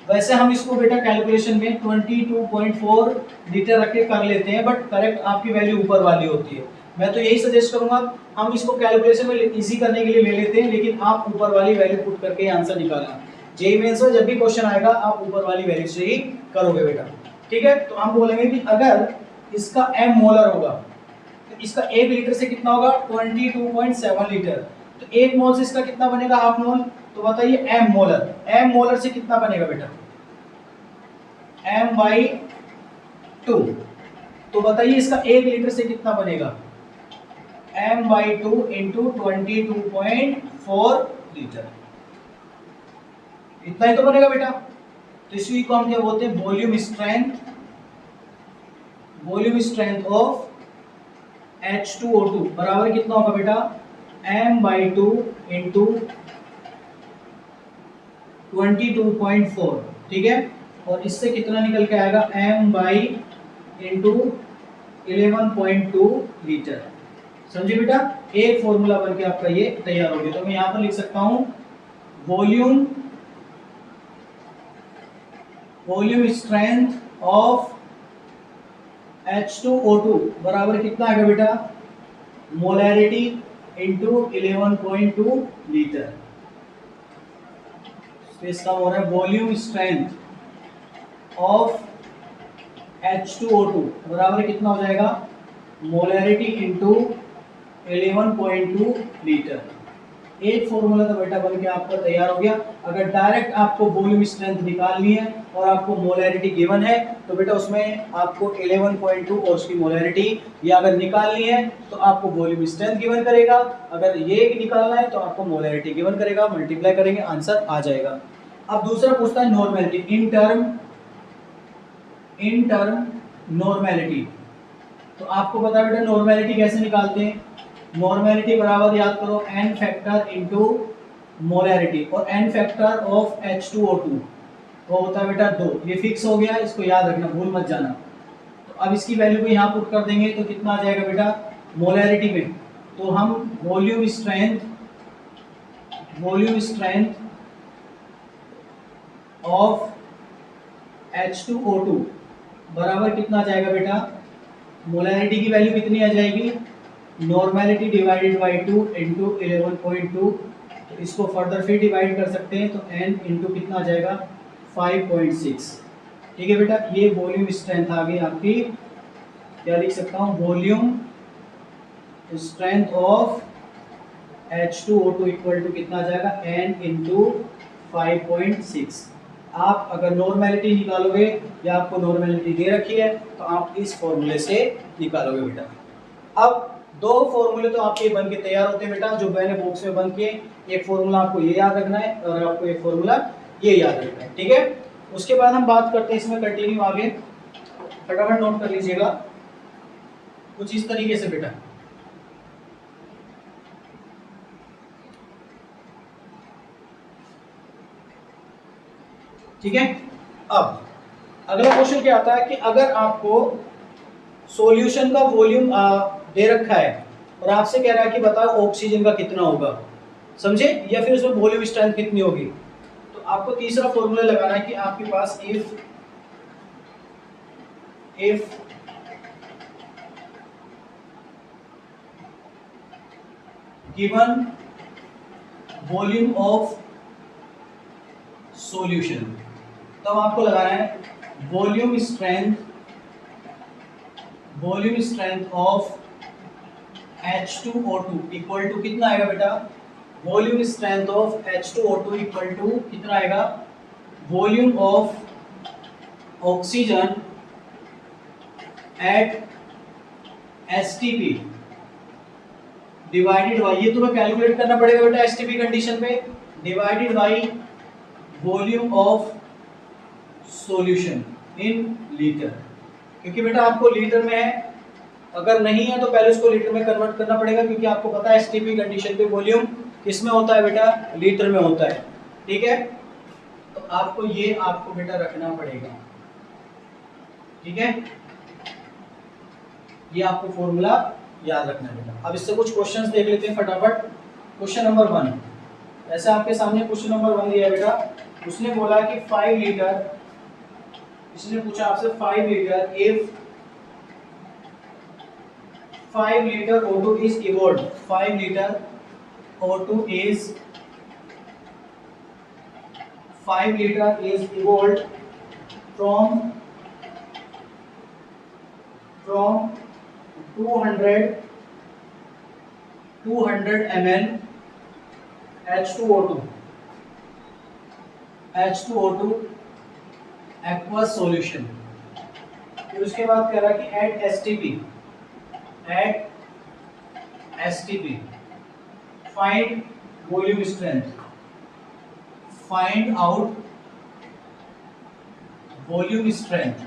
वैसे हम इसको बेटा कैलकुलेशन में 22.4 लीटर रख के कर लेते हैं, बट करेक्ट आपकी वैल्यू ऊपर वाली होती है। मैं तो यही सजेस्ट करूंगा, हम इसको कैलकुलेशन में इजी करने के लिए ले लेते हैं, लेकिन आप ऊपर वाली वैल्यू पुट करके आंसर निकालना। जेईई मेंस में जब भी क्वेश्चन आएगा आप ऊपर वाली वैल्यू से ही करोगे बेटा, ठीक है। तो हम बोलेंगे कि अगर इसका m मोलर होगा तो इसका 1 लीटर से कितना होगा 22.7 लीटर, तो 1 मोल से इसका कितना बनेगा हाफ मोल, तो बताइए m मोलर, m मोलर से कितना बनेगा बेटा m/2, तो बताइए इसका 1 लीटर से कितना बनेगा m/2 इंटू 22.4 लीटर, इतना ही तो बनेगा बेटा। तो इसी को हम क्या बोलते हैं वॉल्यूम स्ट्रेंथ ऑफ H2O2 बराबर कितना होगा बेटा m/2 इंटू 22.4, ठीक है। और इससे कितना निकल के आएगा m/इंटू 11.2 लीटर, समझे बेटा। एक फॉर्मूला बन के आपका ये तैयार हो गया। तो मैं यहां पर लिख सकता हूं वॉल्यूम स्ट्रेंथ ऑफ H2O2 बराबर कितना आएगा बेटा मोलैरिटी इंटू 11.2 लीटर। तो इसका हो रहा है वॉल्यूम स्ट्रेंथ ऑफ H2O2 बराबर कितना हो जाएगा मोलैरिटी इंटू 11.2 लीटर। एक फॉर्मूला तो बेटा बन के आपका तैयार हो गया। अगर डायरेक्ट आपको वॉल्यूम स्ट्रेंथ निकालनी है और आपको मोलैरिटी गिवन है तो बेटा उसमें आपको 11.2 और उसकी मोलैरिटी या अगर निकालनी है तो आपको वॉल्यूम स्ट्रेंथ गिवन करेगा, अगर ये निकालना है तो आपको मोलैरिटी गिवन करेगा, मल्टीप्लाई करेंगे आंसर आ जाएगा। अब दूसरा पूछता है नॉर्मेलिटी, इन टर्म नॉर्मेलिटी। तो आपको पता है बेटा नॉर्मेलिटी कैसे निकालते हैं, नॉर्मेलिटी बराबर याद करो n फैक्टर इनटू मोलैरिटी, और n फैक्टर ऑफ H2O2 वो होता है बेटा 2, ये फिक्स हो गया, इसको याद रखना भूल मत जाना। तो अब इसकी वैल्यू को यहाँ पुट कर देंगे तो कितना आ जाएगा बेटा मोलैरिटी में, तो हम वॉल्यूम स्ट्रेंथ ऑफ H2O2 बराबर कितना आ जाएगा बेटा मोलैरिटी की वैल्यू कितनी आ जाएगी नॉर्मेलिटी डिवाइडेड बाई 2 इंटू 11.2, तो इसको फर्दर फिर डिवाइड कर सकते हैं तो n इंटू कितना आ जाएगा 5.6, ठीक है बेटा। ये वॉल्यूम स्ट्रेंथ आ गई आपकी, क्या लिख सकता हूँ volume strength of H2O2 equal to कितना आ जाएगा n इंटू 5.6। आप अगर नॉर्मेलिटी निकालोगे या आपको नॉर्मेलिटी दे रखी है तो आप इस फॉर्मूले से निकालोगे बेटा। अब दो फॉर्मूले तो आपके बन के तैयार होते हैं बेटा, जो मैंने बॉक्स में बन के, एक फॉर्मूला आपको ये याद रखना है और आपको एक फॉर्मूला ये याद रखना है, ठीक है। उसके बाद हम बात करते हैं इसमें कंटिन्यू आगे, फटाफट नोट कर लीजिएगा कुछ इस तरीके से बेटा। ठीक है, अब अगला क्वेश्चन क्या आता है कि अगर आपको सॉल्यूशन का वॉल्यूम दे रखा है और आपसे कह रहा है कि बताओ ऑक्सीजन का कितना होगा, समझे, या फिर उसमें वॉल्यूम स्ट्रेंथ कितनी होगी, तो आपको तीसरा फॉर्मूला लगाना है कि आपके पास if given volume of solution, तब आपको लगाना है volume strength of H2O2 equal to कितना आएगा बेटा volume strength of H2O2 equal to कितना आएगा volume of oxygen at STP divided by, ये तुम्हें कैलकुलेट करना पड़ेगा बेटा STP कंडीशन पे, divided by volume of solution in litre, क्योंकि बेटा आपको लीटर में है, अगर नहीं है तो पहले उसको लीटर में कन्वर्ट करना पड़ेगा, क्योंकि आपको पता है STP कंडीशन पे वॉल्यूम किसमें होता है बेटा लीटर में होता है, ठीक है। तो आपको ये आपको बेटा रखना पड़ेगा, ठीक है, ये आपको फॉर्मूला याद रखना है बेटा। अब इससे कुछ क्वेश्चंस देख लेते हैं फटाफट। क्वेश्चन नंबर 1, ऐसे आपके सामने क्वेश्चन नंबर 1 दिया है बेटा, उसने बोला कि 5 लीटर, इसने पूछा आपसे 5 litre 5 liter O2 is evolved. 5 liter O2 is 5 liter is evolved from 200 ml H2O2 aqueous solution। फिर उसके बाद कह रहा है कि at STP find volume strength, find out volume strength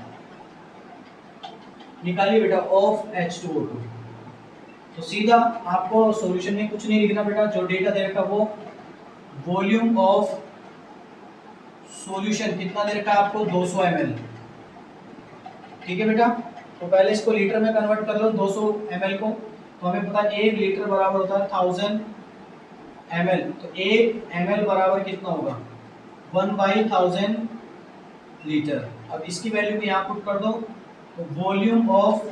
निकालिए बेटा ऑफ H2O2। तो सीधा आपको सॉल्यूशन में कुछ नहीं लिखना बेटा, जो डेटा दे रखा वो वॉल्यूम ऑफ सॉल्यूशन कितना दे रखा है आपको 200 ml। ठीक है बेटा, तो पहले इसको लीटर में कन्वर्ट कर लो 200 ml को। तो हमें पता है 1 लीटर बराबर होता है 1000 ml। तो 1 ml बराबर कितना होगा 1/1000 लीटर। अब इसकी वैल्यू को यहाँ पुट कर दो, तो वॉल्यूम ऑफ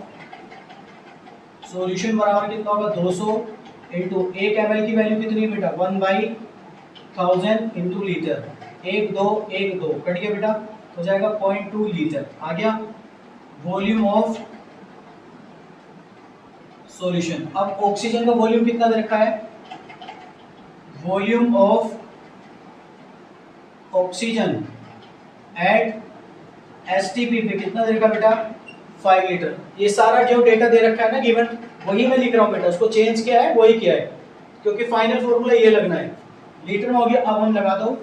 सॉल्यूशन बराबर कितना होगा 200 इंटू 1 ml की वैल्यू कितनी है बेटा 1/1000 इंटू लीटर। 1 2 1 2 कट गया बेटा, हो जाएगा 0.2 लीटर आ गया वॉल्यूम ऑफ सॉल्यूशन। अब ऑक्सीजन का वॉल्यूम कितना दे रखा है, volume of oxygen at STP पे कितना दे रखा बेटा 5 लीटर। ये सारा जो डेटा दे रखा है ना गिवन, वही मैं लिख रहा हूँ बेटा, उसको चेंज किया है वही किया है, क्योंकि फाइनल फॉर्मूला ये लगना है। लीटर में हो गया, अब हम लगा दो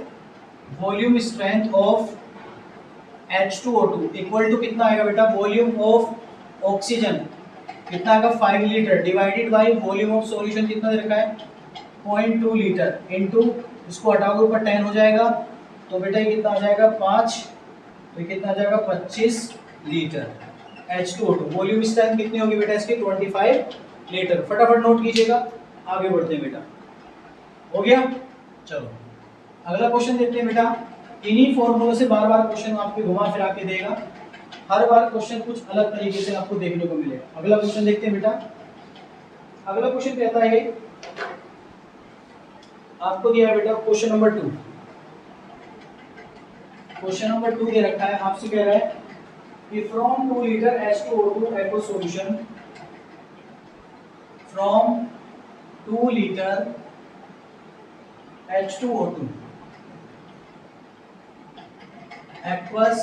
volume strength of H2O2 equal to कितना आएगा बेटा वॉल्यूम ऑफ ऑक्सीजन कितना आएगा 5 litre divided by volume of solution कितना दे रखा है 0.2 लीटर इनटू इसको हटाओगे ऊपर 10 हो जाएगा, तो बेटा ये कितना आ जाएगा 5, तो ये कितना आ जाएगा 25 लीटर H2O2। वॉल्यूम स्ट्रेंथ कितनी होगी बेटा इसकी 25 लीटर। फटाफट नोट कीजिएगा, आगे बढ़ते हैं बेटा। हो गया, चलो अगला क्वेश्चन देखते हैं बेटा। इन्हीं फॉर्मूलों से बार बार क्वेश्चन आपको घुमा फिरा के देगा, हर बार क्वेश्चन कुछ अलग तरीके से आपको देखने को मिलेगा। अगला क्वेश्चन देखते हैं बेटा। अगला क्वेश्चन कहता है, आपको दिया है बेटा क्वेश्चन नंबर 2। क्वेश्चन नंबर 2 दे रखा है, आपसे कह रहा है कि from 2 litre H2O2 aqueous solution, from 2 litre H2O2 aqueous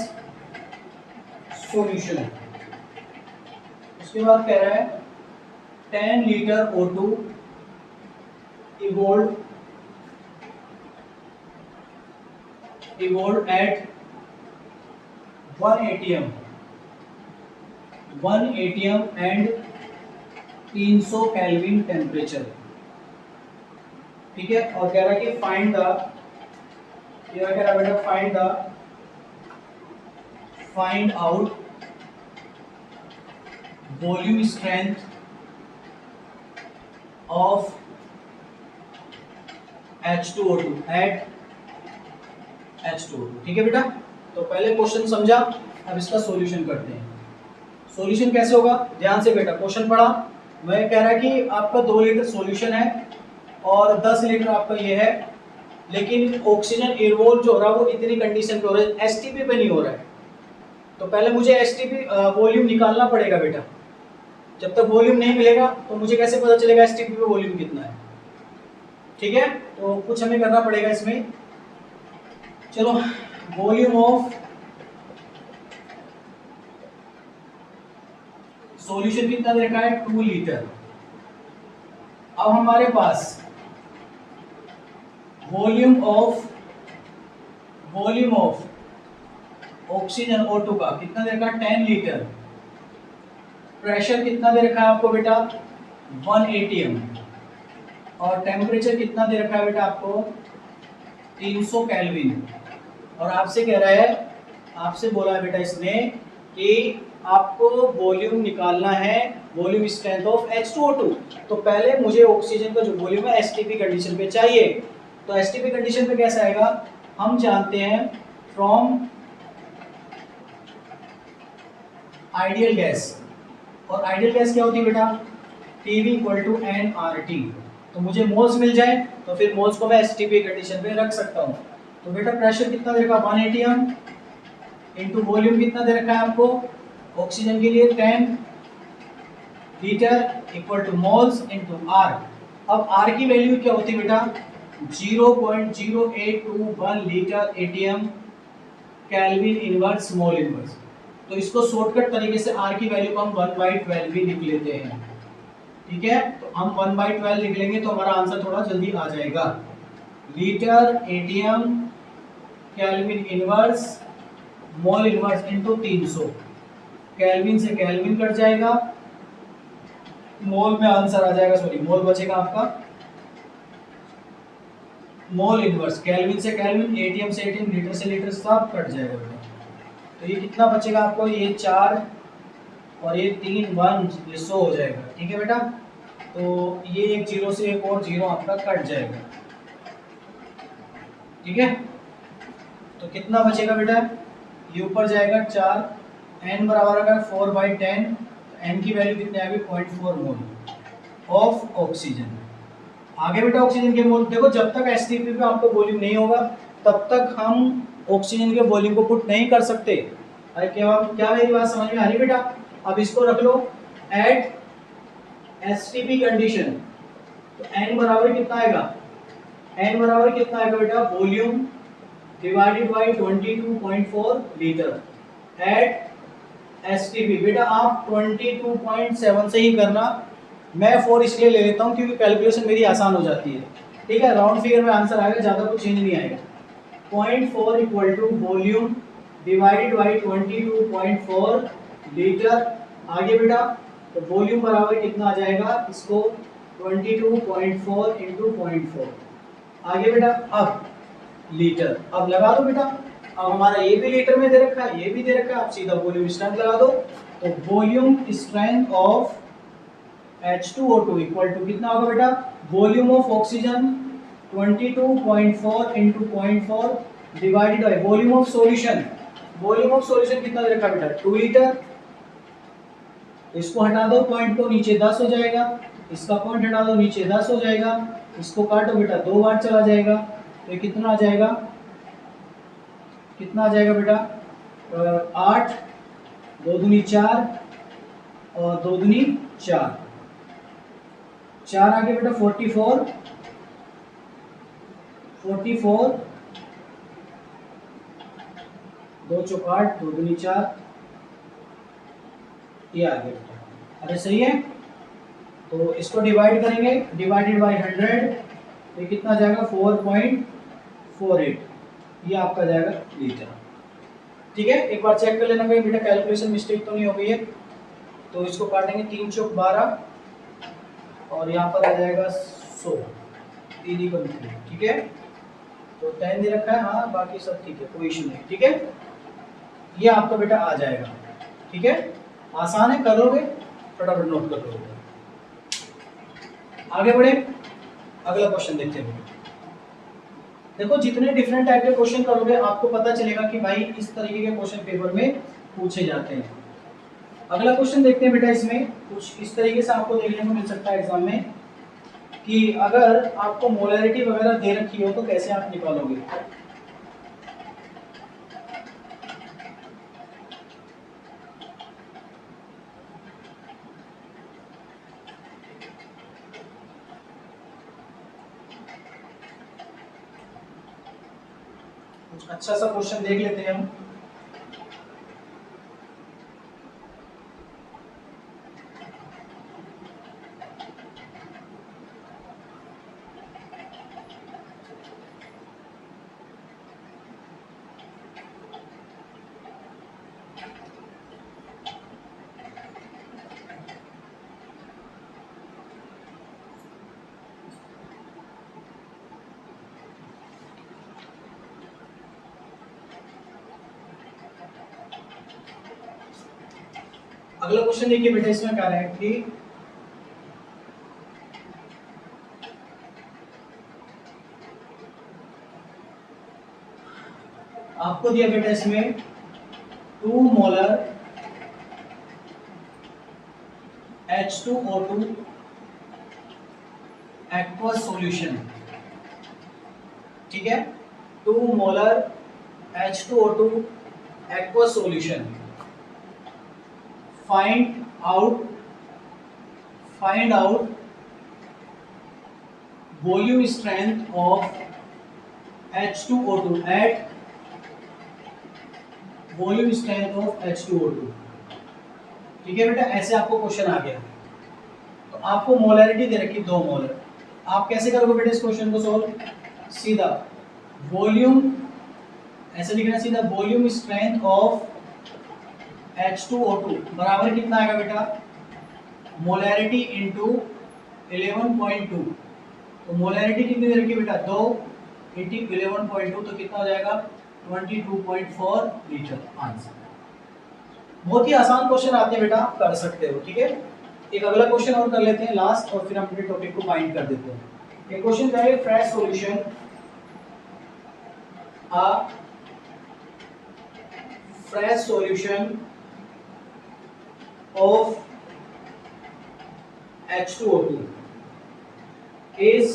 solution, उसके बाद कह रहा है 10 litre O2 evolved at 1 atm and 300 kelvin temperature. ठीक है, और कह रहा है कि फाइंड द, क्या कह रहा है बेटा find out volume strength of H2O2 at H2O2। ठीक है बेटा, तो पहले क्वेश्चन समझा, अब इसका सॉल्यूशन करते हैं। सॉल्यूशन कैसे होगा, ध्यान से बेटा क्वेश्चन पढ़ा। मैं कह रहा है कि आपका 2 लीटर सॉल्यूशन है और 10 लीटर आपका ये है, लेकिन ऑक्सीजन इन्वॉल्व जो हो रहा है वो इतनी कंडीशन पे हो रहा है, एसटीपी पे नहीं हो रहा है। तो पहले मुझे एसटीपी वॉल्यूम निकालना पड़ेगा बेटा। जब तक वॉल्यूम नहीं मिलेगा तो मुझे कैसे पता चलेगा एसटीपी पे वॉल्यूम कितना है। ठीक है, तो कुछ हमें करना पड़ेगा इसमें। चलो, वॉल्यूम ऑफ सॉल्यूशन कितना दे रखा है 2 लीटर। अब हमारे पास वॉल्यूम ऑफ ऑक्सीजन O2 का कितना दे रखा है 10 लीटर। प्रेशर कितना दे रखा है आपको बेटा 1 atm, और टेम्परेचर कितना दे रखा है बेटा आपको 300 केल्विन। और आपसे कह रहा है, आपसे बोला है बेटा इसने कि आपको वॉल्यूम निकालना है, वॉल्यूम स्ट्रेंथ ऑफ H2O2। तो पहले मुझे ऑक्सीजन का जो वॉल्यूम है एसटीपी कंडीशन पे चाहिए। तो एसटीपी कंडीशन पे कैसे आएगा, हम जानते हैं फ्रॉम आइडियल गैस। और आइडियल गैस क्या होती है बेटा, PV इक्वल टू nRT। तो मुझे मोल्स मिल जाए तो फिर मोल्स को मैं STP कंडीशन पे रख सकता हूँ। तो बेटा प्रेशर कितना दे रखा 1 atm इनटू वॉल्यूम कितना दे रखा है आपको ऑक्सीजन के लिए 10 litre equal two moles into R। अब R की वैल्यू क्या होती है बेटा 0.0821 litre ATM kelvin inverse mole inverse. तो इसको शॉर्टकट तरीके से R की वैल्यू को हम 1/12 भी लिख लेते हैं। ठीक है, तो हम 1/12 लिख लेंगे तो हमारा आंसर थोड़ा जल्दी आ जाएगा। Litre ATM kelvin inverse mole inverse into 300। Kelvin से केल्विन कट जाएगा, मोल में आंसर आ जाएगा, सॉरी मोल बचेगा आपका मोल इनवर्स। केल्विन से केल्विन, एटीएम से एटीएम, लीटर से लीटर, सब कट जाएगा बेटा। तो ये कितना बचेगा आपको, ये 4 और ये 3 1 ये 100 हो जाएगा। ठीक है बेटा, तो ये एक जीरो से एक और जीरो आपका कट जाएगा। ठीक है, तो कितना बचेगा बेटा, ये ऊपर जाएगा 4, n बराबर अगर 4/10, n की वैल्यू कितनी आएगी 0.4 मोल ऑफ ऑक्सीजन। आगे बेटा ऑक्सीजन के मोल देखो, जब तक एसटीपी पे आपको वॉल्यूम नहीं होगा तब तक हम ऑक्सीजन के वॉल्यूम को पुट नहीं कर सकते। अरे क्या मेरी बात समझ में आ रही बेटा। अब इसको रख लो एट एसटीपी कंडीशन, तो n बराबर कितना आएगा, n बराबर कितना आएगा बेटा volume divided by 22.4 litre at STP. बेटा आप 22.7 से ही करना, मैं 4 इसलिए ले लेता हूँ क्योंकि कैलकुलेशन मेरी आसान हो जाती है। ठीक है, राउंड फिगर में आंसर आएगा, ज़्यादा कुछ चेंज नहीं आएगा। 0.4 equal to volume divided by 22.4 litre. आगे बेटा तो वॉल्यूम बराबर कितना आ जाएगा, इसको 22.4 इंटू 0.4। आगे बेटा अब लीटर, अब लगा दो बेटा। अब हमारा ये भी लीटर में दे रखा है, ये भी दे रखा है, आप सीधा वॉल्यूम स्ट्रेंथ लगा दो। तो volume strength of H2O2 equal to कितना होगा बेटा, volume of oxygen 22.4 into 0.4 divided by volume of solution. Volume of solution कितना दे रखा बेटा 2 लीटर। इसको हटा दो, पॉइंट को नीचे 10 हो जाएगा, इसका पॉइंट हटा दो, नीचे 10 हो जाएगा, इसको काटो बेटा 2 बार चला जाएगा, तो ये कितना आ जाएगा, कितना आ जाएगा बेटा 8, 2 दूनी 4 और 2 दूनी 4, 4 आगे बेटा 44, 2 चौक 8, 2 दूनी 4, ये आ गया बेटा। अरे सही है, तो इसको डिवाइड करेंगे, डिवाइडेड बाय 100, तो ये कितना जाएगा 4.48, ये आपका जाएगा लीटर। ठीक है, एक बार चेक कर लेना कहीं बेटा कैलकुलेशन मिस्टेक तो नहीं हो गई है। तो इसको काटेंगे 3 चौक 12 और यहाँ पर आ जाएगा 100, 3 ही कंप्लीट। ठीक है, तो 10 दे रखा है, हाँ बाकी सब ठीक है, कोई इशू नहीं। ठीक है, ये आपका बेटा आ जाएगा। ठीक है, आसान है, करोगे फटाफट नोट कर लोगे। आगे बढ़े, अगला क्वेश्चन देखते हैं। देखो जितने डिफरेंट टाइप के क्वेश्चन करोगे आपको पता चलेगा कि भाई इस तरीके के क्वेश्चन पेपर में पूछे जाते हैं। अगला क्वेश्चन देखते हैं बेटा, इसमें कुछ इस तरीके से आपको देखने को मिल सकता है एग्जाम में कि अगर आपको मोलैरिटी वगैरह दे रखी हो तो कैसे आप निकालोगे। अच्छा सा क्वेश्चन देख लेते हैं हम। अगला क्वेश्चन देखिए बेटा, इसमें क्या है कि आपको दिया बेटा इसमें 2 मोलर H2O2 एक्वस सॉल्यूशन, ठीक है, 2 molar H2O2 aqueous solution, find out volume strength of H2O2 at volume strength of H2O2। ठीक है बेटा, ऐसे आपको क्वेश्चन आ गया तो आपको मोलरिटी दे रखी 2 मोलर, आप कैसे करोगे बेटा इस क्वेश्चन को सॉल्व? सीधा वॉल्यूम, ऐसे लिखना सीधा, वॉल्यूम स्ट्रेंथ ऑफ H2O2 बराबर कितना आएगा बेटा? Molarity into 11.2। तो मोलरिटी कितनी दे रखी बेटा? 2 इंटू 11.2, तो कितना हो जाएगा? 22.4 लीटर। आंसर। बहुत ही आसान क्वेश्चन आते हैं बेटा, आप कर सकते हो। ठीक है, एक अगला क्वेश्चन और कर लेते हैं लास्ट, और फिर हम अपने टॉपिक को फाइंड कर देते हैं। एक क्वेश्चन क्या है? Fresh solution of H2O2 is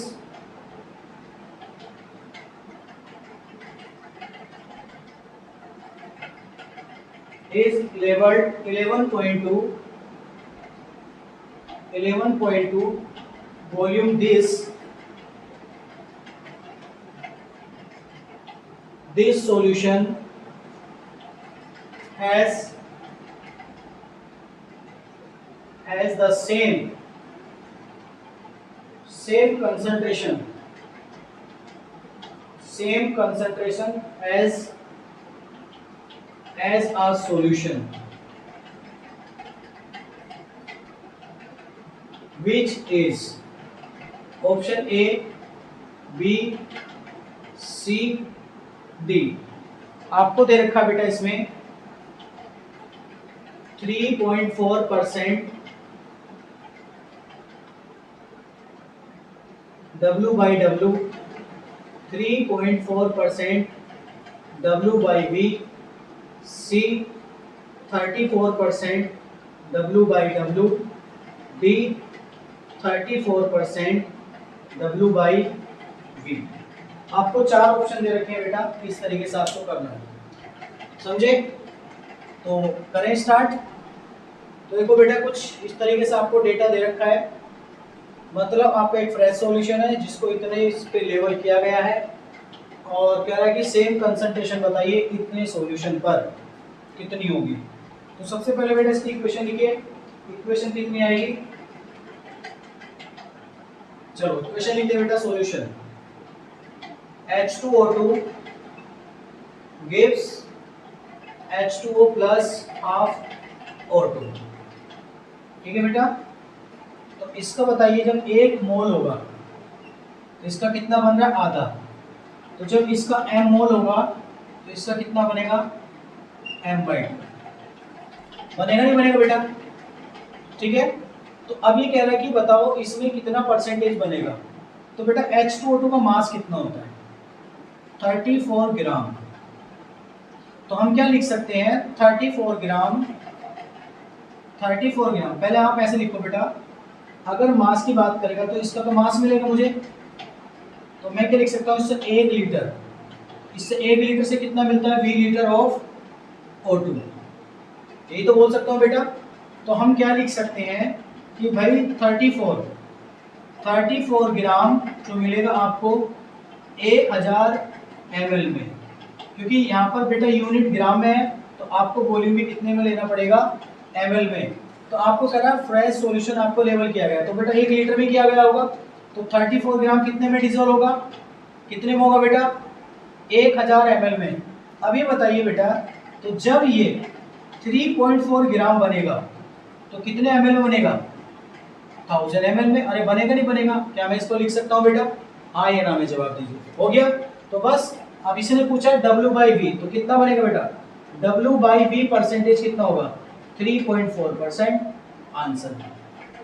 labeled 11.2 volume. This solution has the same concentration as a solution which is option A, B, C, D। आपको दे रखा बेटा इसमें 3.4% W by W, 3.4% W by V, C 34% W by W, D 34% W by V। आपको 4 option दे रखे हैं बेटा, इस तरीके से आपको करना है, समझे? तो करें स्टार्ट। तो देखो बेटा, कुछ इस तरीके से आपको डेटा दे रखा है, मतलब आपका एक फ्रेश सॉल्यूशन है जिसको इतने इस पे लेवल किया गया है, और कह रहा है कि सेम कंसंट्रेशन बताइए इतने सॉल्यूशन पर कितनी होगी। तो सबसे पहले बेटा इसकी इक्वेशन लिखिए। इक्वेशन कितनी आएगी? चलो इक्वेशन लिखते हैं बेटा। Solution H2O2 gives H2O plus half O2। ठीक है बेटा, तो इसका बताइए जब 1 मोल होगा तो इसका कितना बन रहा है? आधा। तो जब इसका m मोल होगा तो इसका कितना बनेगा? m/2 बनेगा, नहीं बनेगा बेटा? ठीक है, तो अब ये कह रहा है कि बताओ इसमें कितना परसेंटेज बनेगा। तो बेटा H2O2 का मास कितना होता है? 34 ग्राम। तो हम क्या लिख सकते हैं? 34 ग्राम। पहले आप ऐसे लिखो बेटा, अगर मास की बात करेगा तो इसका तो मास मिलेगा मुझे, तो मैं क्या लिख सकता हूँ? इससे 1 लीटर, इससे 1 लीटर से कितना मिलता है? V लीटर ऑफ O2, यही तो बोल सकता हूँ बेटा। तो हम क्या लिख सकते हैं कि भाई 34 ग्राम जो मिलेगा आपको 1000 ml में, क्योंकि यहाँ पर बेटा यूनिट ग्राम में है तो आपको वॉल्यूम भी कितने में लेना पड़ेगा? ml में। तो आपको कह रहा है फ्रेश सॉल्यूशन आपको लेवल किया गया, तो बेटा 1 लीटर में किया गया होगा, तो 34 ग्राम कितने में डिसॉल्व होगा? कितने में होगा बेटा? 1000 ml में। अभी बताइए बेटा, तो जब ये 3.4 ग्राम बनेगा तो कितने ml में बनेगा? 1000 ml में। अरे बनेगा नहीं बनेगा? क्या मैं इसको लिख सकता हूँ बेटा? हाँ या ना में जवाब दीजिए। हो गया? तो बस अब इसने पूछा W by V, तो कितना बनेगा बेटा? W by V परसेंटेज कितना होगा? 3.4%। आंसर।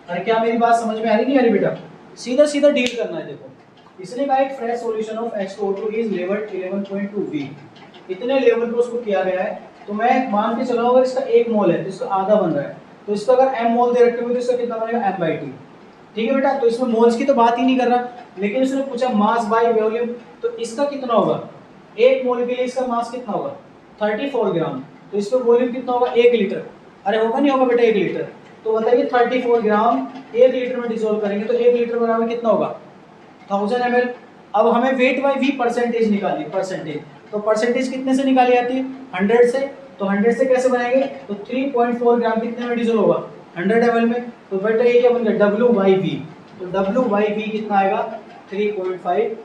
अरे क्या मेरी बात समझ में आ रही नहीं आ रही बेटा? सीधा सीधा डील करना है। देखो इसने कहा एक fresh solution of H2O2 is labelled 11.2 V, इतने लेवल पे उसको किया गया है। तो मैं मान के चला अगर इसका 1 मोल है तो इसका आधा बन रहा है, तो इसका अगर m मोल दे रखे हुए तो इसका कितना बनेगा? m/2। ठीक है बेटा, तो इसमें मोल्स की तो बात ही नहीं कर रहा, लेकिन उसने पूछा मास बाय वॉल्यूम, तो इसका कितना होगा, एक मोल के लिए इसका मास कितना होगा 34 ग्राम, तो इसमें वॉल्यूम कितना होगा 1 लीटर। अरे होगा नहीं होगा बेटा 1 लीटर, तो बताइए 34 ग्राम 1 लीटर में डिसॉल्व करेंगे तो 1 लीटर बराबर कितना होगा 1000 ml। अब हमें वेट बाय वी परसेंटेज निकालनी, परसेंटेज, तो परसेंटेज कितने से निकाली जाती है 100 से, तो 100 से कैसे बनाएंगे, तो 3.4 ग्राम कितने में डिसॉल्व होगा 100 ml में, तो बेटा ये क्या बन गया W/V, तो W/V कितना आएगा 3.5